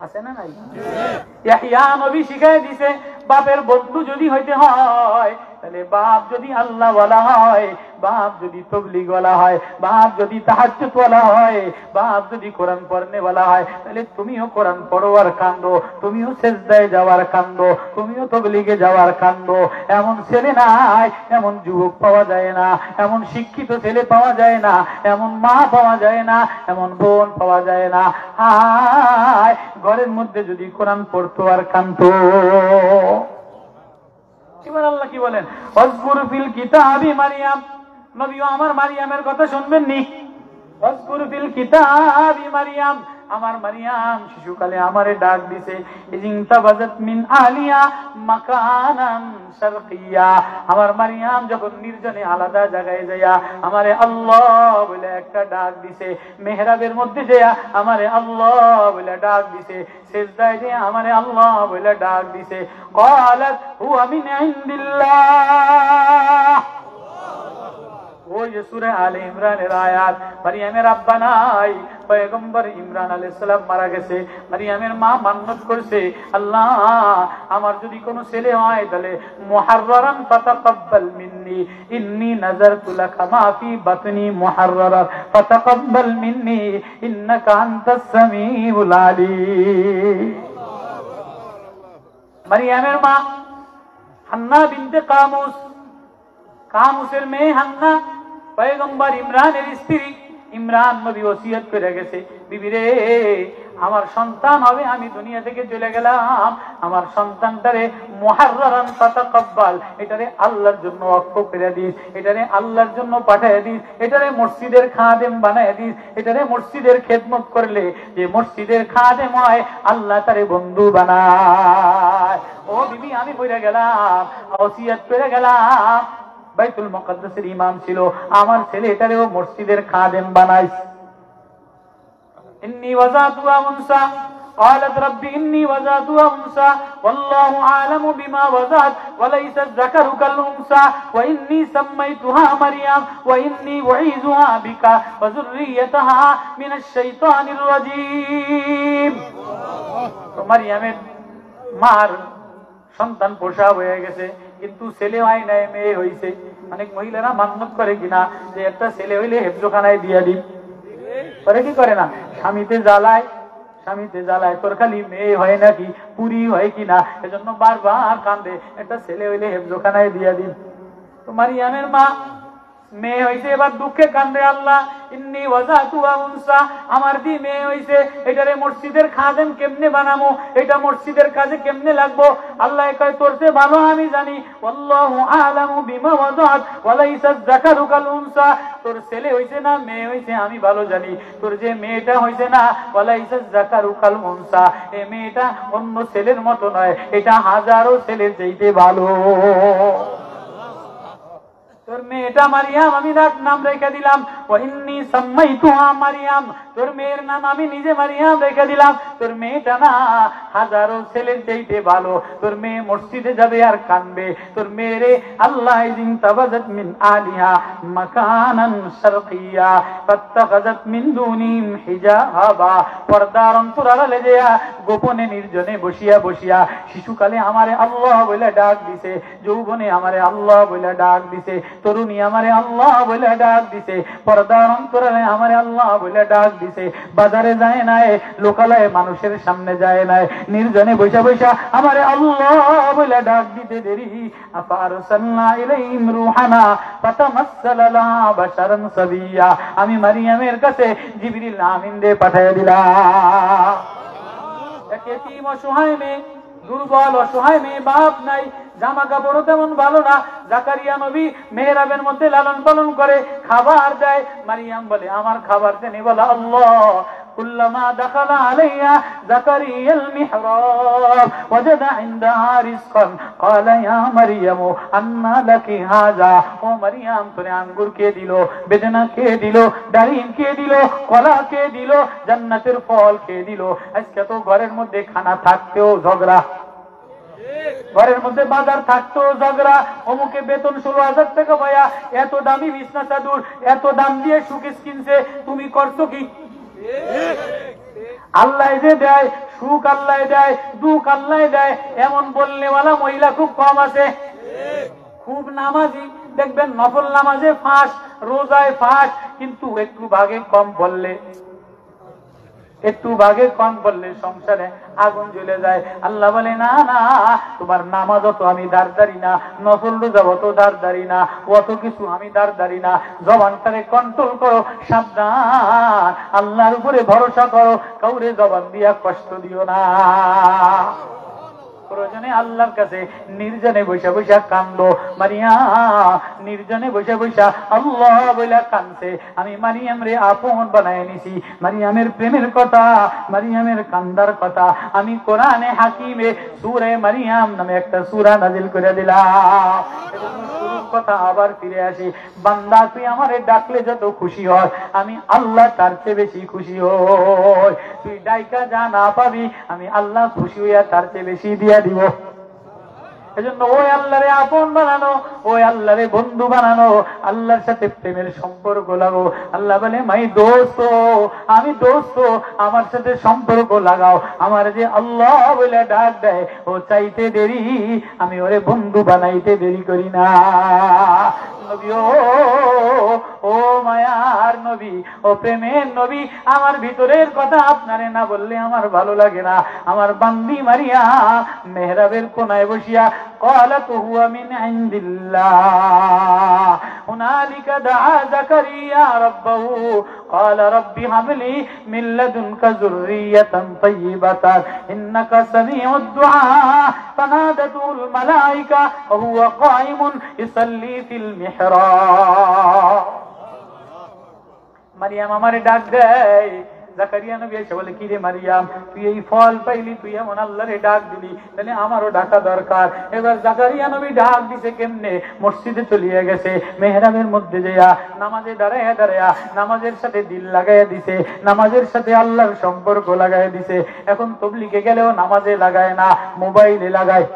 A: আছে না নাই? ইয়াহইয়া নবী শিখাই দিছে, বাপের বন্ধু যদি হইতে হয়, তাহলে বাপ যদি আল্লাহ ওয়ালা হয়, বাপ যদি তাবলীগ ওয়ালা হয়, বাপ যদি তাহাজ্জুদ ওয়ালা হয়, বাপ যদি কোরআন পড়নে ওয়ালা হয়, তাহলে তুমিও কোরআন পড়ো আর কান্দো, তুমিও সিজদায় যাওয়ার কান্দো, তুমিও তাবলীগে যাওয়ার কান্দো। এমন ছেলে নাই, এমন যুবক পাওয়া যায় না, এমন শিক্ষিত ছেলে পাওয়া যায় না, এমন মা পাওয়া যায় না, এমন বোন পাওয়া যায় না। হায়, ঘরের মধ্যে যদি কোরআন পড়তো আর কান্দতো। এবার আল্লাহ কি বলেন? ওয়াজকুর ফিল কিতাবি মারইয়াম, নবীও আমার মারইয়ামের কথা শুনবেন নি? ওয়াজকুর ফিল কিতাবি মারইয়াম, আমার মারইয়াম শিশুকালে আমারে ডাক দিছে। ইনতাবাজাত মিন আলিয়া মাকানান শারকিয়া, আমার মারইয়াম যখন নির্জনে আলাদা জায়গায় যায়া আমারে আল্লাহ বলে একটা ডাক দিছে, মেহরাবের মধ্যে যায়া আমারে আল্লাহ বলে ডাক দিছে, সিজদায় যে আমারে আল্লাহ বলে ডাক দিছে। ক্বালাত হুয়া মিন ইনদিল্লাহ, ওই যে সূরা আলে ইমরানের আয়াত। মারইয়ামের আব্বা নাই, পয়গম্বর ইমরান আলাইহিস সালাম মারা গেছে, মারইয়ামের মা মান্নত করছে, আল্লাহ আমার যদি কোনো ছেলে হয় তাহলে মুহাররারান ফাতাকাব্বাল মিন্নি, ইন্নী নাযারতু লাকা মা ফি বাতনি মুহাররারান ফাতাকাব্বাল মিন্নি ইন্নাকা আনতাস সামিউল আলীম। মারইয়ামের মা হান্না বিনতে কামুস, কামুসের মেয়ে হান্না পয়গম্বর ইমরানের স্ত্রী। ইমরান নবী ওসিয়ত করে গেছে, বিবি রে আমার সন্তান হবে, আমি দুনিয়া থেকে চলে গেলাম, আমার সন্তানটারে মুহাররারান ফাতাকাব্বাল, এটারে আল্লাহর জন্য ওয়াকফ করে দিস, এটারে আল্লাহর জন্য পাঠিয়ে দিস, এটারে মসজিদের খাদেম বানায় দিস, এটারে মসজিদের খেদমত করলে যে মসজিদের খাদেম হয়, আল্লাহ তারে বন্ধু বানায়। ও বিবি, আমি বইরা গেলাম, ওসিয়ত করে গেলাম, বাইতুল মুকাদ্দাসের ইমাম ছিল, আমার ছেলে এটারেও মসজিদের খাদেম বানাইস। ইন্নী ওয়াজাতুহা উনসা, قالت ربي إني وضعتها أنثى والله أعلم بما وضعت وليس الذكر كالأنثى وإني سميتها مريم وإني أعيذها بك وذريتها من الشيطان الرجيم। তো মারিয়ামের মার সন্তান পোষা হয়ে গেছে, কিন্তু ছেলে হয় নাই, মেয়ে হইছে। অনেক মহিলারা মান্নত করে কিনা যে একটা ছেলে হইলে হেফজোখানায় দিয়া দিই, করে কি করে না? স্বামীতে জ্বালায়, স্বামীতে জ্বালায়, তোর খালি মেয়ে হয় নাকি, পুরি হয় কিনা, এজন্য বারবার কান্দে, একটা ছেলে হইলে হেফজোখানায় দিয়া দিই। তো মারিয়ামের মা মেয়ে হইছে, এবার দুঃখে কান্দে, আল্লাহ ইন্নী ওয়াজাতুহা উনসা, আমার দি মেয়ে হইছে, এটারে মসজিদের খাদেম কেমনে বানামো, এটা মসজিদের কাজে কেমনে লাগবো? আল্লাহ কয় তোর চেয়ে ভালো আমি জানি, আল্লাহু আ'লামু বিমা ওয়াদাত ওয়ালাইসা যাকারু কাল উনসা, তোর ছেলে হইছে না মেয়ে হইছে আমি ভালো জানি, তোর যে মেয়েটা হইছে না ওয়ালাইসা যাকারু কাল উনসা, এই মেয়েটা অন্য ছেলের মতো নয়, এটা হাজারো ছেলের চাইতে ভালো। তোর মেয়েটা মারিয়াম আমি নাম রেখে দিলাম ওয়া ইন্নী সাম্মাইতুহা মারইয়াম, তোর মেয়ের নাম আমি নিজে মারিয়াম রেখে দিলাম। তোর মেয়েটা না হাজারো ছেলের চাইতে ভালো। তোর মেয়ে মসজিদে যাবে আর কানবে। তোর মেয়েরে আল্লাহ ইন তাবাজাত মিন আলিহা মাকানান শারকিয়া ফাত্তাখাযাত মিন দুনিহিম হিজাবা, পর্দার অন্তরালে যেয়া গোপনে নির্জনে বসিয়া বসিয়া শিশুকালে আমারে আল্লাহ বলে ডাক দিছে, যৌবনে আমারে আল্লাহ বলে ডাক দিছে, তরুণী আমারে আল্লাহ বলে ডাক দিছে, পর্দার অন্তরালে আমারে আল্লাহ বলে ডাক দিছে। বাজারে যায় নাই, লোকালয়ে মানুষের সামনে যায় নাই, নির্জনে বসা বসা আমারে আল্লাহ বলে ডাক দিতে দেরি। আফারসালনা ইলাইহিম রূহানা ফাতামাসসালা লাহা বাশারান সাবিয়্যা, আমি মারিয়ামের কাছে জিবরিল আমিন দিয়ে পাঠিয়ে দিলাম। এক এতিম অসহায় মেয়ে, দুর্বল অসহায় মেয়ে, বাপ নাই, জামা কাপড়ও তেমন ভালো না। জাকারিয়া নবী মেহরাবের মধ্যে লালন পালন করে, খাবার দেয়। মারিয়াম বলে আমার খাবার দেনি, বলে আল্লাহ কুল্লামা দাখালা আলাইহা জাকারিয়াল মিহরাব ওয়াজাদা ইনদাহা রিজকান ক্বালা ইয়া মারইয়াম আন্না লাকি হাযা, ও মারিয়াম তোরে আঙ্গুর কে দিল, বেদানা কে দিল, ডালিম কে দিল, কলা কে দিল, জান্নাতের ফল কে দিল? আজকে তো ঘরের মধ্যে খানা থাকতেও ঝগড়া, ঘরের মধ্যে বাজার থাকতো ঝগড়া, অমুকে বেতন 16,000 টাকা পায়া এত দামি বিছনা চাদর এত দাম দিয়ে সুকেস কিনছে, তুমি করছো কি? আল্লাহ যে দেয় সুখ, আল্লাহ দেয় দুঃখ, আল্লাহ দেয়, এমন বললেওয়ালা মহিলা খুব কম আছে। খুব নামাজি দেখবেন, নফল নামাজে ফাঁস, রোজায় ফাঁস, কিন্তু একটু ভাগে কম বললে, একটু ভাগে কম বললে সংসারে আগুন জ্বলে যায়। আল্লাহ বলে না না, তোমার নামাজ তো আমি দাঁড়দারি না, নফল রোজা অত দাঁড়দারি না, অত কিছু আমি দাঁড়দারি না। জবানটারে কন্ট্রোল করো, সাবধান, আল্লাহর উপরে ভরসা করো, কাউরে জবান দিয়া কষ্ট দিও না। প্রয়োজনে আল্লাহর কাছে নির্জনে বসে বসে কান্দো। মারিয়াম নির্জনে বসে বসে আল্লাহ বলে কান্দছে। আমি মারিয়াম রে আপন বানায় নিছি। মারিয়ামের প্রেমের কথা, মারিয়ামের কান্দার কথা আমি কোরআনে হাকিমে সূরা মারিয়াম নামে একটা সূরা নাজিল করে দিলাম। শুরুর কথা আবার ফিরে আসি। বান্দা তুই আমারে ডাকলে যত খুশি হয়, আমি আল্লাহ তার চেয়ে বেশি খুশি হই। তুই ডাইকা যা না পাবি, আমি আল্লাহ খুশি হইয়া তার চেয়ে বেশি দিয়া দিব। এজন্য ওই আল্লাহরে আপন বানানো, ওই আল্লাহরে বন্ধু বানানো, আল্লাহর সাথে প্রেমের সম্পর্ক লাগাও। আল্লাহ বলে মাই দোস্ত, আমি দোস্ত, আমার সাথে সম্পর্ক লাগাও। আমার যে আল্লাহ বলে ডাক দেয়, ও চাইতে দেরি, আমি ওরে বন্ধু বানাইতে দেরি করি না। নবী ও মায়ার নবী, ও প্রেমের নবী, আমার ভিতরের কথা আপনারে না বললে আমার ভালো লাগে না। আমার বান্দি মারিয়া মেহরাবের কোনায় বসিয়া قالت هو من عند الله هنالك دعا زكريا ربه قال رب هب لي من لدنك ذرية طيبة إنك سميع الدعاء فنادته الملائكة وهو قائم يصلي في المحراب। মারিয়াম আমারে ডাক দেয়। জাকারিয়া নবী এসে বলে কি রে মারিয়াম, তুই এই ফল পাইলি, তুই এমন আল্লাহরে ডাক দিলি, তাহলে আমারও ডাকা দরকার। এবার জাকারিয়া নবী ডাক দিছে কেমনে? মসজিদে চলিয়ে গেছে, মেহরাবের মধ্যে যাইয়া নামাজে দাঁড়াইয়া দাঁড়াইয়া নামাজের সাথে দিল লাগাইয়া দিছে, নামাজের সাথে আল্লাহর সম্পর্ক লাগাইয়া দিছে। এখন তবলিগে গেলেও নামাজে লাগায় না, মোবাইলে লাগায়।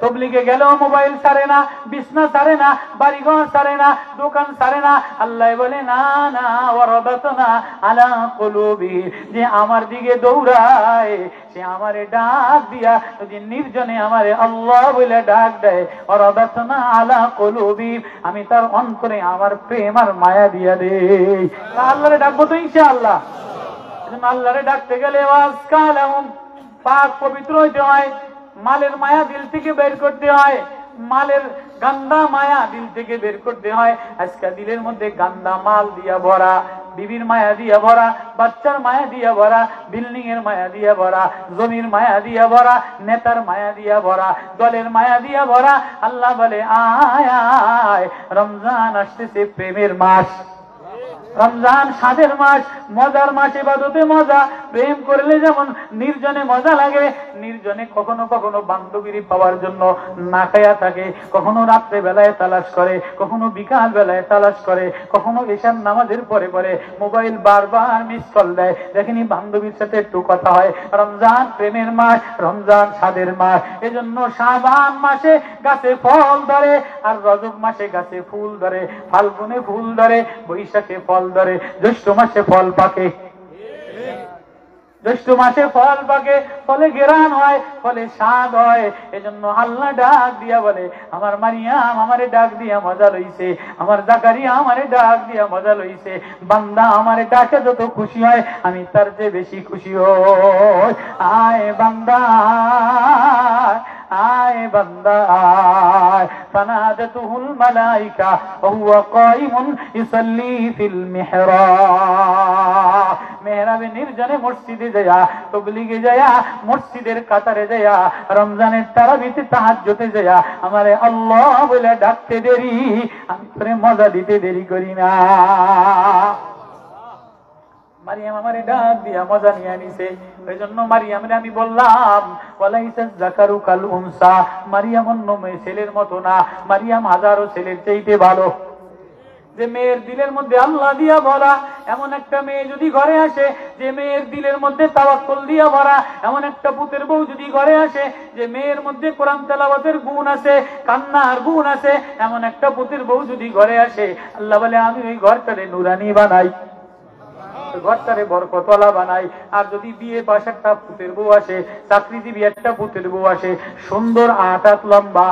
A: তবলিগে গেলেও মোবাইল ছাড়ে না, বিছনা ছাড়ে না, বাড়িঘর ছাড়ে না, দোকান ছাড়ে না। আল্লাহ বলে না না, ওয়ারাবাতনা আলা কুলুবি, যে আমার দিকে দৌড়ায় সে আমারে ডাক দিয়া যদি নির্জনে আমারে আল্লাহ বলে ডাক দেয়, ওয়ারাবাতনা আলা কুলুবি, আমি তার অন্তরে আমার প্রেম আর মায়া দিয়া দেই। আল্লাহরে ডাকবো তো ইনশাআল্লাহ। আল্লাহরে ডাকতে গেলে ওয়াজকালাম পাক পবিত্র হইতে হয়, মালের মায়া দিল থেকে বের করতে হয়, মালের গান্দা মায়া দিল থেকে বের করতে হয়। আজকে দিলের মধ্যে গান্দা মাল দিয়া ভরা, বিবির মায়া দিয়া ভরা, বাচ্চার মায়া দিয়া ভরা, বিল্ডিং এর মায়া দিয়া ভরা, জমির মায়া দিয়া ভরা, নেতার মায়া দিয়া ভরা, দলের মায়া দিয়া ভরা। আল্লাহ বলে আয় আয়, রমজান আসতেছে, প্রেমের মাস। রমজান স্বাদের মাস, মজার মাস, ইবাদতে মজা। প্রেম করলে যেমন নির্জনে মজা লাগে, নির্জনে কখনো কখনো বান্ধবীর পাওয়ার জন্য না খায়া থাকে, কখনো রাত্রে বেলায় তালাশ করে, কখনো বিকাল বেলায় তালাশ করে, কখনো এশার নামাজের পরে পরে মোবাইল বারবার মিস কল দেয়, দেখেনি বান্ধবীর সাথে একটু কথা হয়। রমজান প্রেমের মাস, রমজান স্বাদের মাস। এজন্য শাবান মাসে গাছে ফল ধরে, আর রজব মাসে গাছে ফুল ধরে, ফাল্গুনে ফুল ধরে, বৈশাখে ফল ধরে, জ্যৈষ্ঠ মাসে ফল পাকে, জ্যৈষ্ঠ মাসে ফল পাকে, ফলে ঘেরান হয়, ফলে স্বাদ হয়। এজন্য আল্লাহ ডাক দিয়া বলে, আমার মারিয়াম আমারে ডাক দিয়া মজা লইছে, আমার জাকারিয়া আমারে ডাক দিয়া মজা লইছে। বান্দা আমারে ডাকে যত খুশি হয়, আমি তার চেয়ে বেশি খুশি হই। আয় বান্দা, আয় বান্দা আয়। ফানাদাতুহুল মালাইকা ওয়া হুয়া কাইমুন ইসাল্লি ফিল মিহরাব। মেহরাবে নির্জনে মসজিদে যায়া, তবলিগে যায়া, মসজিদের কাতারে যায়া, রমজানের তারাবিতে তাহাজ্জুদে যায়া আমারে আল্লাহ বলে ডাকতে দেরি, আমি তোরে মজা দিতে দেরি করি না। মারিয়াম আমারে ডাক দিয়া মজা নিয়ে নিছে। এই জন্য মারিয়ামরে আমি বললাম, ওয়ালাইসা যাকারু কাল উনসা, মারিয়াম অন্য মেয়ে ছেলের মতো না, মারিয়াম হাজারো ছেলের চাইতে ভালো। যে মেয়ের দিলের মধ্যে আল্লাহ দিয়া ভরা, এমন একটা মেয়ে যদি ঘরে আসে, যে মেয়ের দিলের মধ্যে তাওয়াক্কুল দিয়া ভরা, এমন একটা পুতের বউ যদি ঘরে আসে, যে মেয়ের মধ্যে কোরআন তেলাওয়াতের গুণ আছে, কান্নার গুণ আছে, এমন একটা পুতের বউ যদি ঘরে আসে, আল্লাহ বলে আমি ওই ঘরটারে নুরানি বানাই, ঘরটারে বরকতওয়ালা বানাই। আর যদি বিয়ে পাশ একটা পুতের বউ আসে, চাকরিজীবী একটা পুতের বউ আসে, সুন্দর 8 হাত লম্বা,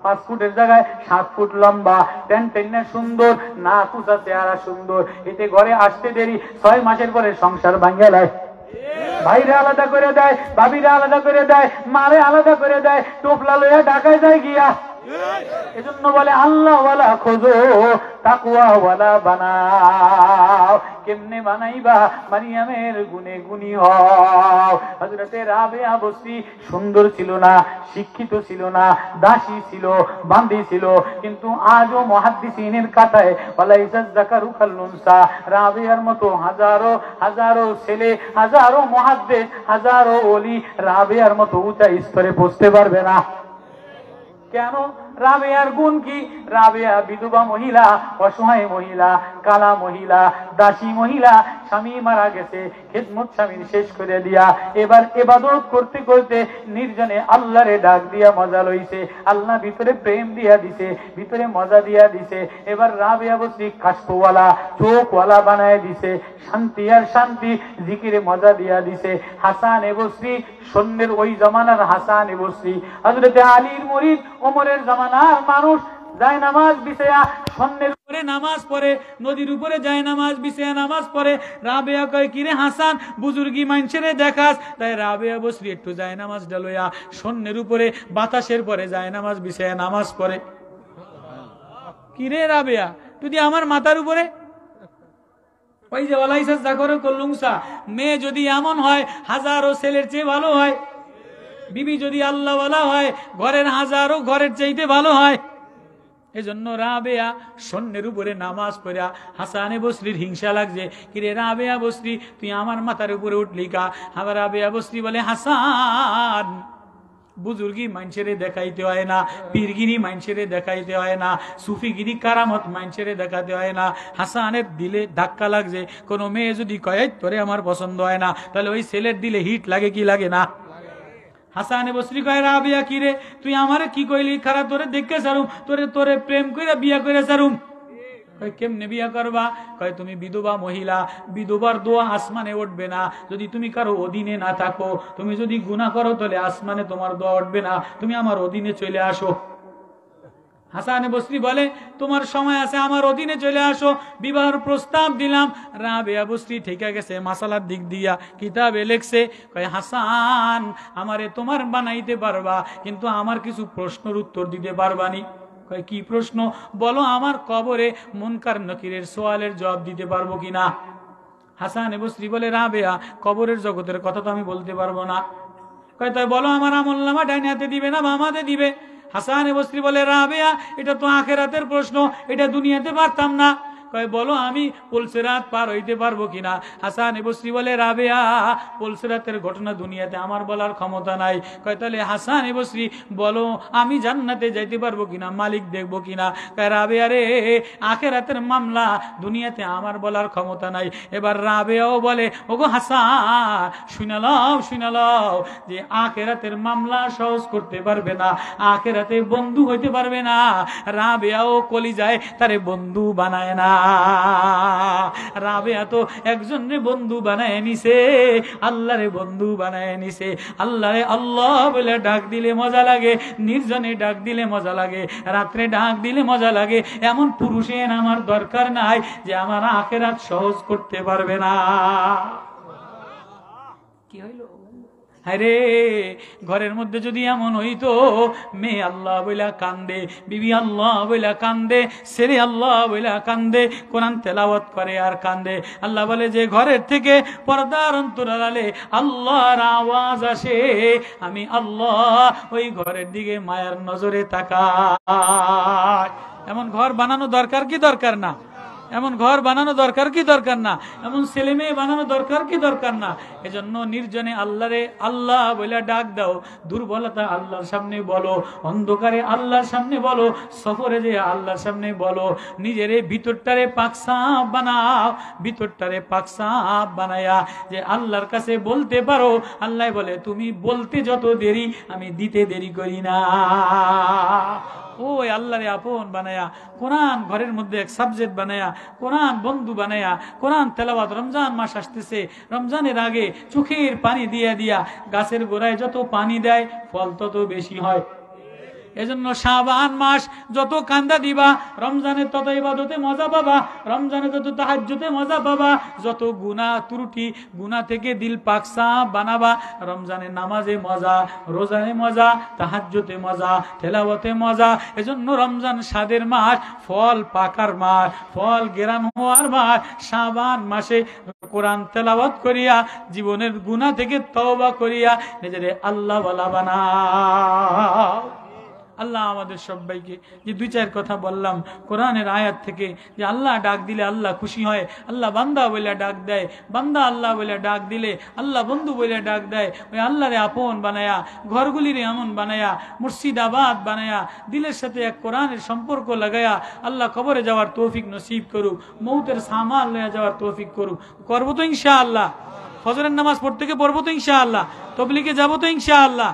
A: 5 ফুটের জায়গায় 7 ফুট লম্বা, টেনে সুন্দর, না কুচা চেহারা সুন্দর, এতে ঘরে আসতে দেরি, 6 মাসের পরে সংসার ভাঙে যায়। ভাইরা আলাদা করে দেয়, ভাবিরা আলাদা করে দেয়, মারে আলাদা করে দেয়, টোপলা লইয়া ঢাকায় যায় গিয়া। এজন্য বলে আল্লাহ ওয়ালা খোঁজো, তাকওয়া ওয়ালা বানাও। কেমনে বানাইবা? মারিয়ামের গুণে গুণী হও। হযরতে রাবেয়া বসরি সুন্দর ছিল না, শিক্ষিত ছিল না, দাসী ছিল, বান্দি ছিল, কিন্তু আজও মুহাদ্দিসিনের কথায় ওয়ালাইসা যাকারু কাল উনসা, রাবেয়ার মতো হাজারো হাজারো ছেলে, হাজারো মুহাদ্দিস, হাজারো ওলি রাবেয়ার মতো উঁচা স্তরে পৌঁছতে পারবে না। কেন? রাবেয়ার গুণ কি? রাবেয়া বিধবা মহিলা, অসহায় মহিলা, কালা মহিলা, দাসী মহিলা, স্বামী মারা গেছে, খেদমত স্বামীর শেষ করে দিয়া এবার ইবাদত করতে করতে নির্জনে আল্লাহরে ডাক দিয়া মজা লইছে। আল্লাহ ভিতরে প্রেম দিয়া দিছে, ভিতরে মজা দিয়া দিছে। এবার রাবেয়া বসরি কাশফওয়ালা, চোখওয়ালা বানায় দিছে, শান্তি আর শান্তি, জিকিরে মজা দিয়া দিছে। হাসান বসরি সন্ন্যের ওই জামানার হাসান বসরি, হযরতে আলীর মুরিদ, ওমরের জামানার মানুষ, যায় নামাজ বিছায়া সন্ন্যের উপরে নামাজ পড়ে, নদীর উপরে যায় নামাজ বিছায়া নামাজ পড়ে। রাবেয়া কয়, কিরে হাসান, বুজুর্গি মানুষেরে দেখাস? তাই রাবেয়া বসরি একটু যায় নামাজ ডালইয়া সন্ন্যের উপরে বাতাসের পরে যায় নামাজ বিছায়া নামাজ পড়ে। কিরে রাবেয়া, যদি আমার মাথার উপরে ওই যে ওয়ালাইসা যাকারু কাল উনসা, মেয়ে যদি এমন হয় হাজারো ছেলের চেয়ে ভালো হয়, বিবি যদি আল্লাহওয়ালা হয় ঘরের হাজারো ঘরের চাইতে ভালো হয়। এজন্য রাবেয়া সন্ন্যের উপরে নামাজ পড়া হাসানে বসরির হিংসা লাগছে, কিরে রাবেয়া বসরি তুই আমার মাথার উপরে উঠলি কা? আবার রাবেয়া বসরি বলে, হাসান, বুজুর্গি মানুষেরে দেখাইতে হয় না, পীরগিরি মানুষেরে দেখাইতে হয় না, সুফিগিরি কারামত মানুষেরে দেখাতে হয় না। হাসানের দিলে ধাক্কা লাগছে, কোনো মেয়ে যদি কয় তোরে আমার পছন্দ হয় না, তাহলে ওই ছেলের দিলে হিট লাগে কি লাগে না? হাসানে বসরি কয়, রাবেয়া কিরে তুই আমারে কি কইলি? খারাপ তোরে দেখে সারুম, তোরে প্রেম কইরা বিয়া কইরা সারুম। কয় কেমনে বিয়া করবা? কয় তুমি বিধবা মহিলা, বিধবার দোয়া আসমানে উঠবে না যদি তুমি কারো অধীনে না থাকো। তুমি যদি গুনাহ করো তাহলে আসমানে তোমার দোয়া উঠবে না, তুমি আমার অধীনে চলে আসো। হাসানে বসরি বলে, তোমার সময় আছে, আমার অধীনে চলে আসো। বিবাহের প্রস্তাব দিলাম। রাবেয়া বসরি ঠিক গেছে মাসালার দিক দিয়া, কিতাবে লেখছে, কয় হাসান আমারে তোমার বানাইতে পারবা, কিন্তু আমার কিছু প্রশ্নের উত্তর দিতে পারবানি। কয় কি প্রশ্ন? বলো, আমার কবরে মুনকার নকিরের সওয়ালের জবাব দিতে পারবো কিনা? হাসানে বসরি বলে, রাবেয়া কবরের জগতের কথা তো আমি বলতে পারবো না। কয় তাই বলো, আমার আমলনামা ডাইনে হাতে দিবে না বাম হাতে দিবে? হাসানে বসরি বলে, রাবেয়া এটা তো আখিরাতের প্রশ্ন, এটা দুনিয়াতে পারতাম না। কয় বলো আমি পুলসিরাত পার হইতে পারবো কিনা। হাসান বসরি বলে রাবেয়া পুলসিরাতের ঘটনা দুনিয়াতে আমার বলার ক্ষমতা নাই। কয় তাহলে হাসান বসরি বলো আমি জান্নাতে যাইতে পারবো কিনা, মালিক দেখবো কিনা। কয় রাবেয়া রে আখিরাতের মামলা দুনিয়াতে আমার বলার ক্ষমতা নাই। এবার রাবেয়াও বলে ওগো হাসান শুনালাও যে আখিরাতের মামলা সহজ করতে পারবে না, আখিরাতে বন্ধু হইতে পারবে না। রাবেয়াও কলিজায় তারে বন্ধু বানায় না। রাবেয়া তো একজনের বন্ধু বানায় নিছে, আল্লাহরে বন্ধু বানায় নিছে। আল্লাহরে আল্লাহ বলে ডাক দিলে মজা লাগে, নির্জনে ডাক দিলে মজা লাগে, রাত্রে ডাক দিলে মজা লাগে। এমন পুরুষের আমার দরকার নাই যে আমার আখিরাত সহজ করতে পারবে না। কি হইল? আরে ঘরের মধ্যে যদি এমন হইতো মেয়ে আল্লাহ বইলা কান্দে, বিবি আল্লাহ বইলা কান্দে, ছেলে আল্লাহ বইলা কান্দে, কোরআন তেলাওয়াত করে আর কান্দে। আল্লাহ বলে যে ঘরের থেকে পর্দার অন্তরালে আল্লাহর আওয়াজ আসে, আমি আল্লাহ ওই ঘরের দিকে মায়ার নজরে তাকাই। এমন ঘর বানানো দরকার কি দরকার না? এমন ঘর বানানো দরকার কি দরকার না? এমন ছেলে মেয়ে বানানো দরকার কি দরকার না? এজন্য নির্জনে আল্লাহরে আল্লাহ বলে ডাক দাও, দুর্বলতা আল্লাহর সামনে বলো, অন্ধকারে আল্লাহর সামনে বলো, সফরে যে আল্লাহর সামনে বলো। নিজেরে ভিতরটারে পাকসাপ বানাও, ভিতরটারে পাকসাপ বানায়া যে আল্লাহর কাছে বলতে পারো। আল্লাহ বলে তুমি বলতে যত দেরি আমি দিতে দেরি করি না। ওই আল্লাহরে আপন বানায়া, কোরআন ঘরের মধ্যে এক সাবজেক্ট বানায়া, কোরআন বন্ধু বানায়া, কোরআন তেলাওয়াত। রমজান মাস আসতেছে, রমজানের আগে চোখের পানি দিয়া দিয়া গাছের গোড়ায় যত পানি দেয় ফল তত বেশি হয়। এজন্য শাবান মাস যত কান্দা দিবা রমজানের তত ইবাদতে মজা পাবা, রমজানে তত তাহাজ্জুদে মজা পাবা। যত গুনাহ ত্রুটি গুনাহ থেকে দিল পাকসা বানাবা, রমজানে নামাজে মজা, রোজায় মজা, তাহাজ্জুদে মজা, তেলাওয়াতে মজা। এজন্য রমজান স্বাদের মাস, ফল পাকার মাস, ফল গেরান হওয়ার মাস। শাবান মাসে কোরআন তেলাওয়াত করিয়া জীবনের গুনাহ থেকে তওবা করিয়া নিজের আল্লাহ ওয়ালা বানাও। আল্লাহ আমাদের সবাইকে যে দুই চার কথা বললাম কোরআনের আয়াত থেকে, যে আল্লাহ ডাক দিলে আল্লাহ খুশি হয়, আল্লাহ বান্দা বলে ডাক দেয়, বান্দা আল্লাহ বলে ডাক দিলে আল্লাহ বন্ধু বলে ডাক দেয়। ওই আল্লাহরে আপন বানায়া, ঘরগুলিরে এমন বানায়া, মুর্শিদাবাদ বানায়া, দিলের সাথে এক কোরআনের সম্পর্ক লাগায়া আল্লাহ কবরে যাওয়ার তৌফিক নসিব করুক, মৌতের সামাল লইয়া যাওয়ার তৌফিক করুক। করবো তো ইনশাআল্লাহ, ফজরের নামাজ পড়তে গিয়ে পড়বো তো ইনশাআল্লাহ, তবলিগে যাবো তো ইনশাআল্লাহ,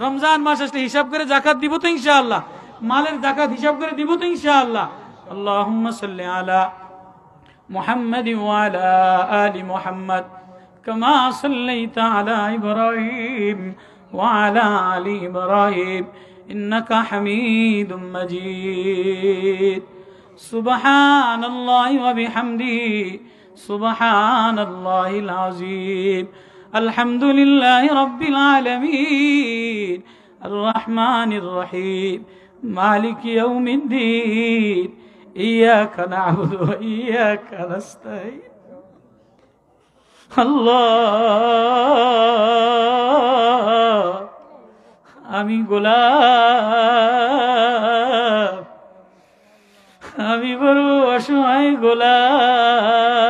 A: রমজান মাস আসলে হিসাব করে যাকাত দিব তো ইনশাআল্লাহ, মালের যাকাত হিসাব করে দিব তো ইনশাআল্লাহ। আল্লাহুম্মা সাল্লি আলা মুহাম্মাদ ওয়া আলা আলি মুহাম্মাদ কামা সাল্লাইতা আলা ইব্রাহিম ওয়া আলা আলি ইব্রাহিম ইন্নাকা হামিদুম মাজিদ। সুবহানাল্লাহি ওয়া বিহামদিহি সুবহানাল্লাহিল আযীম। আলহামদুলিল্লাহি রাব্বিল আলামিন আর রহমানির রহিম মালিকি ইয়াউমিদ্দিন ইয়াকা না'বুদু ওয়া ইয়াকা নাস্তাঈন। আল্লাহ আমি গোলাম, আমি বড় অসহায় গোলাম।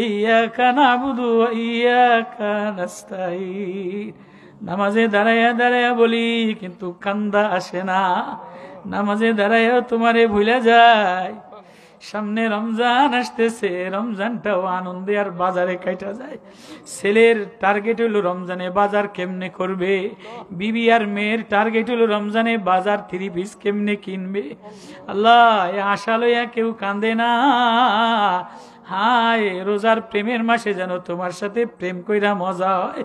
A: ইয়াকা না'বুদু ওয়া ইয়াকা নাস্তাঈন। নামাজে দাঁড়াইয়া দাঁড়াইয়া বলি কিন্তু কান্দা আসে না, নামাজে দাঁড়াইয়া তোমারে ভুলে যায়। সামনে রমজান আসতেছে, রমজানটাও আনন্দে আর বাজারে কাটা যায়। ছেলের টার্গেট হলো রমজানে বাজার কেমনে করবে, বিবি আর মেয়ের টার্গেট হলো রমজানে বাজার 3 পিস কেমনে কিনবে। আল্লাহ এ আশা লইয়া কেউ কান্দে না। হায় রোজার প্রেমের মাসে যেন তোমার সাথে প্রেম কইরা মজা হয়।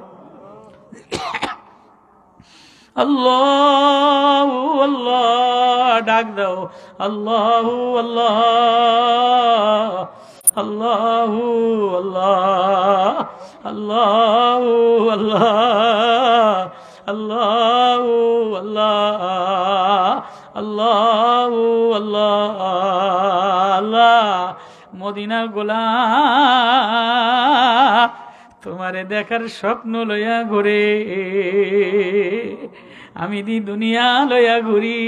A: আল্লাহ আল্লাহ ডাক দাও, আল্লাহ আল্লাহ আল্লাহ আল্লাহ আল্লাহ আল্লাহ আল্লাহ আল্লাহ আল্লাহ আল্লাহ। মদিনা গোলাম তোমারে দেখার স্বপ্ন লইয়া ঘুরে, আমি দি দুনিয়া লইয়া ঘুরি।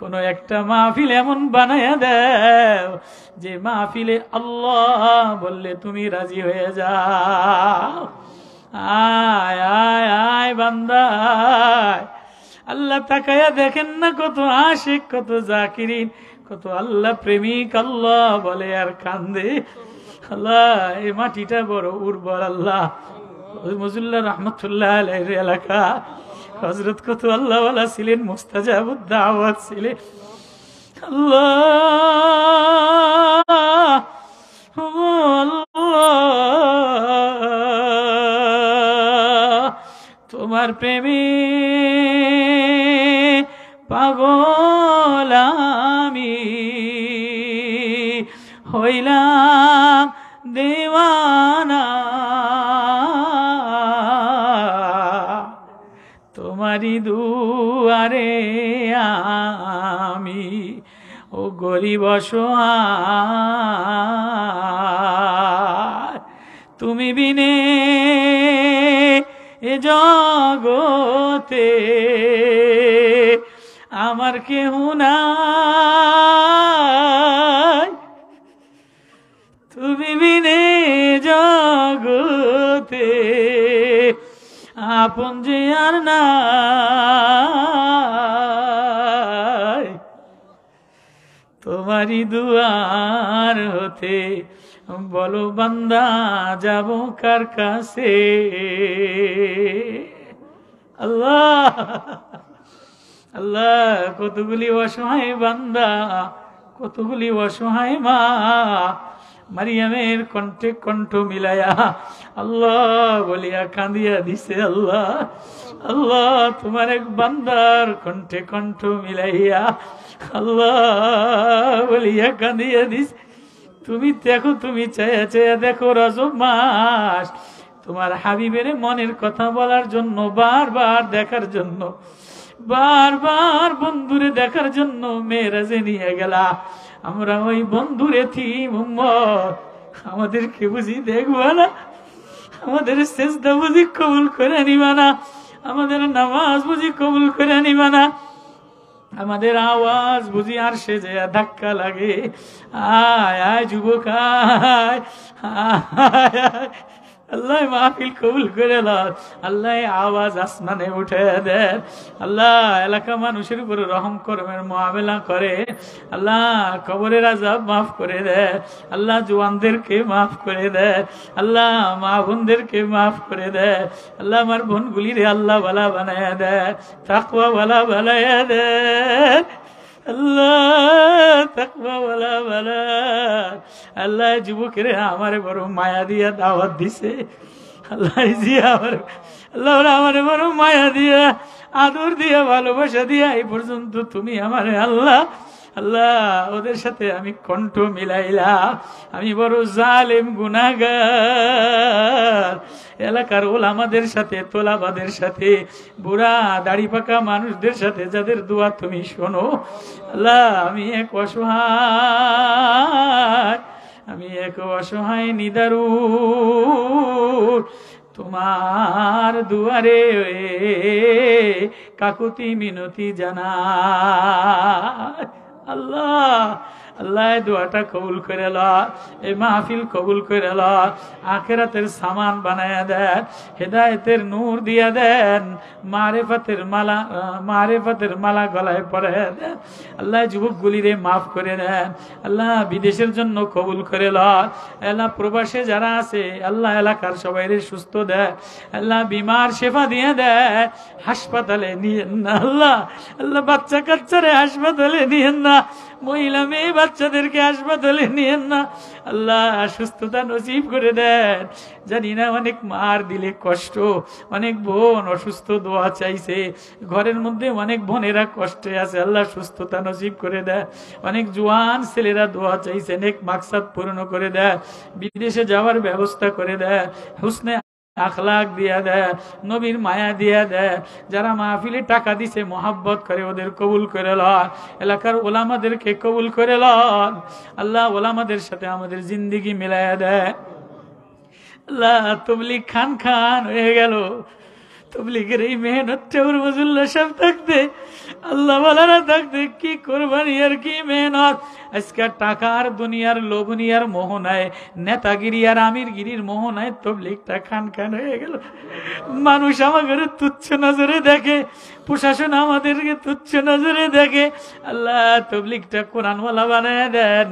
A: কোন একটা মাহফিল এমন বানায়া দাও যে মাহফিলে আল্লাহ বললে তুমি রাজি হয়ে যাও। আয় আয় আয় বান্দা, আল্লাহ তাকায়া দেখেন না কত আশিক, কত জাকিরিন, কত আল্লাহ প্রেমিক আল্লাহ বলে আর কান্দে। আল্লাহ এই মাটিটা বড় উর্বর। আল্লাহ মজুল্লাহ রহমতুল্লাহ আলাইহির এলাকা হযরত কত আল্লাহ ওয়ালা ছিলেন, মুস্তাজাবুদ দাওয়াত ছিলেন। আল্লাহ তোমার প্রেমে পাগল আমি হইলাম দেওয়ানা, তোমারি দুয়ারে আমি ও গরিব অসহায়, তুমি বিনে এ জগতে আমার কেহ নাই, তুমি বিনে জগতে আপন যে আর নাই, তোমারি দুয়ার হতে বলো বান্দা যাব কার কাছে। আল্লাহ আল্লাহ কতগুলি অসহায় বান্দা, কতগুলি অসহায় মা মারিয়ামের কণ্ঠে কণ্ঠ মিলায়া আল্লাহ বলিয়া কাঁদিয়া দিছে। আল্লাহ আল্লাহ তোমার এক বান্দার কণ্ঠে কণ্ঠ মিলাইয়া আল্লাহ বলিয়া কাঁদিয়া দিছে। তুমি দেখো, তুমি চায়া চায়া দেখো, রজব মাস তোমার হাবিবের মনের কথা বলার জন্য, বারবার দেখার জন্য, বারবার বন্ধুরে দেখার জন্য মেরাজে নিয়ে গেলা। আমরা ওই বন্ধুরে থিম উম্মত, আমাদেরকে বুঝি দেখবা না? আমাদের সেজদা বুঝি কবুল করে নিবা না? আমাদের নামাজ বুঝি কবুল করে নিবা না? আমাদের আওয়াজ বুঝি আর সে যে ধাক্কা লাগে? আয় আয় যুবক আয়, আল্লাহ মাহফিল কবুল করে লন, আল্লাহ আওয়াজ আসমানে উঠে দেন, আল্লাহ এলাকা মানুষের উপর রহম করমের মুআমেলা করে, আল্লাহ কবরের আযাব মাফ করে দেন, আল্লাহ জওয়ানদেরকে মাফ করে দেন, আল্লাহ মা বোনদেরকে মাফ করে দেন, আল্লাহ আমার বোনগুলিরে আল্লাহ ভালা বানায়া দেন, তাকওয়া ভালা বানায়া দেন, আল্লাহ তাকওয়া ওয়ালা বালা। আল্লাহ যুবকের আমারে বড় মায়া দিয়া দাওয়াত দিছে, আল্লাহ আল্লাহ আমারে বড় মায়া দিয়া আদর দিয়া ভালোবাসা দিয়া এই পর্যন্ত তুমি আমারে আল্লাহ আল্লাহ ওদের সাথে আমি কণ্ঠ মিলাইলাম। আমি বড় জালেম গুনাহগার, এলাকার ওলামাদের সাথে, তোলাবাদের সাথে, বুড়া দাড়ি পাকা মানুষদের সাথে যাদের দোয়া তুমি শোনো আল্লাহ, আমি এক অসহায়, আমি এক অসহায় নিদারুন তোমার দুয়ারে কাকুতি মিনতি জানাই। আল্লাহ আল্লাহ দোয়াটা কবুল করে ল, এই মাহফিল কবুল করে ল, আখিরাতের সামান বানায়া দেন, হেদায়েতের নূর দিয়া দেন, মারেফাতের মালা গলায় পরে দেন। আল্লাহ যুবকগুলিরে মাফ করে দেন, আল্লাহ বিদেশের জন্য কবুল করে ল, আল্লাহ প্রবাসে যারা আছে আল্লাহ এলাকার সবাইরে সুস্থ দেয়, আল্লাহ বিমার শেফা দিয়ে দেয়, হাসপাতালে নিয়েন না আল্লাহ, আল্লাহ বাচ্চা কাচ্চারে হাসপাতালে নিয়েন না, মহিলা মেয়ে বাচ্চাদেরকে হাসপাতালে নিয়েন না, আল্লাহ সুস্থতা নসিব করে দেন। জানি না অনেক মার দিলে কষ্ট, অনেক বোন অসুস্থ দোয়া চাইছে, ঘরের মধ্যে অনেক বোনেরা কষ্টে আছে, আল্লাহ সুস্থতা নসিব করে দেয়। অনেক জোয়ান ছেলেরা দোয়া চাইছে, নেক মাকসাদ পূর্ণ করে দেয়, বিদেশে যাওয়ার ব্যবস্থা করে দেয়, হুসনে আখলাক দিয়া দেয়, নবীর মায়া দিয়া দেয়। যারা মাহফিলে টাকা দিছে মোহাব্বত করে ওদের কবুল করে লন, এলাকার ওলামাদেরকে কবুল করে লন, আল্লাহ ওলামাদের সাথে আমাদের জিন্দিগি মিলাইয়া দেয়। আল্লাহ তবলিগ খান খান হয়ে গেল,
B: তবলিগের এই মেহনতটা উরমজুল্লাহ সাহেব থাকতে, আল্লাহ ওয়ালারা থাকতে কি কোরবানি আর কি মেহনত। আজকে টাকার দুনিয়ার লোভনিয়ার মোহনায়, নেতাগিরি আর আমিরগিরির মোহনায় তবলিগটা খান খান হয়ে গেল। মানুষ আমাদের তুচ্ছ নজরে দেখে, প্রশাসন আমাদেরকে তুচ্ছ নজরে দেখে। আল্লাহ তবলিগটা কোরআনওয়ালা বানায় দেন,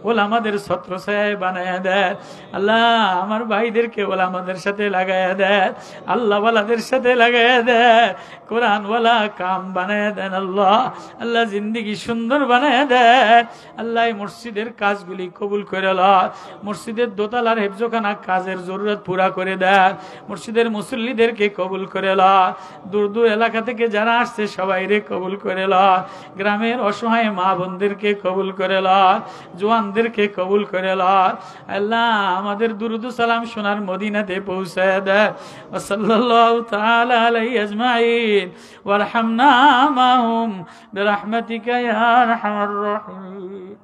B: ওলামাদের ছত্রছায়ায় বানায় দেন। আল্লাহ আমার ভাইদেরকে ওলামাদের সাথে লাগায় দেন, আল্লাহওয়ালাদের সাথে লাগায় দেন, কোরআনওয়ালা কাম বানায় দেন। আল্লাহ আল্লাহ জিন্দিগি সুন্দর বানায় দেন। আল্লাহ মসজিদের কাজগুলি কবুল করে লয়, মসজিদের দোতলার হেফজখানা কাজের জরুরত পুরা করে দেন, মসজিদের মুসল্লিদেরকে কবুল করে লয়, দূর দূর এলাকা থেকে যারা আসছে সবাইরে কবুল করে লয়, গ্রামের অসহায় মা বোনদেরকে কবুল করে লয়, জওয়ানদেরকে কবুল করে লয়। আল্লাহ আমাদের দুরুদ সালাম সোনার মদিনাতে পৌঁছায় দেন। সাল্লাল্লাহু তাআলা আলাইহি আজমাইন ওয়ারহামনা মাহুম বিরহমাতিকা ইয়া আরহামার রাহিমিন।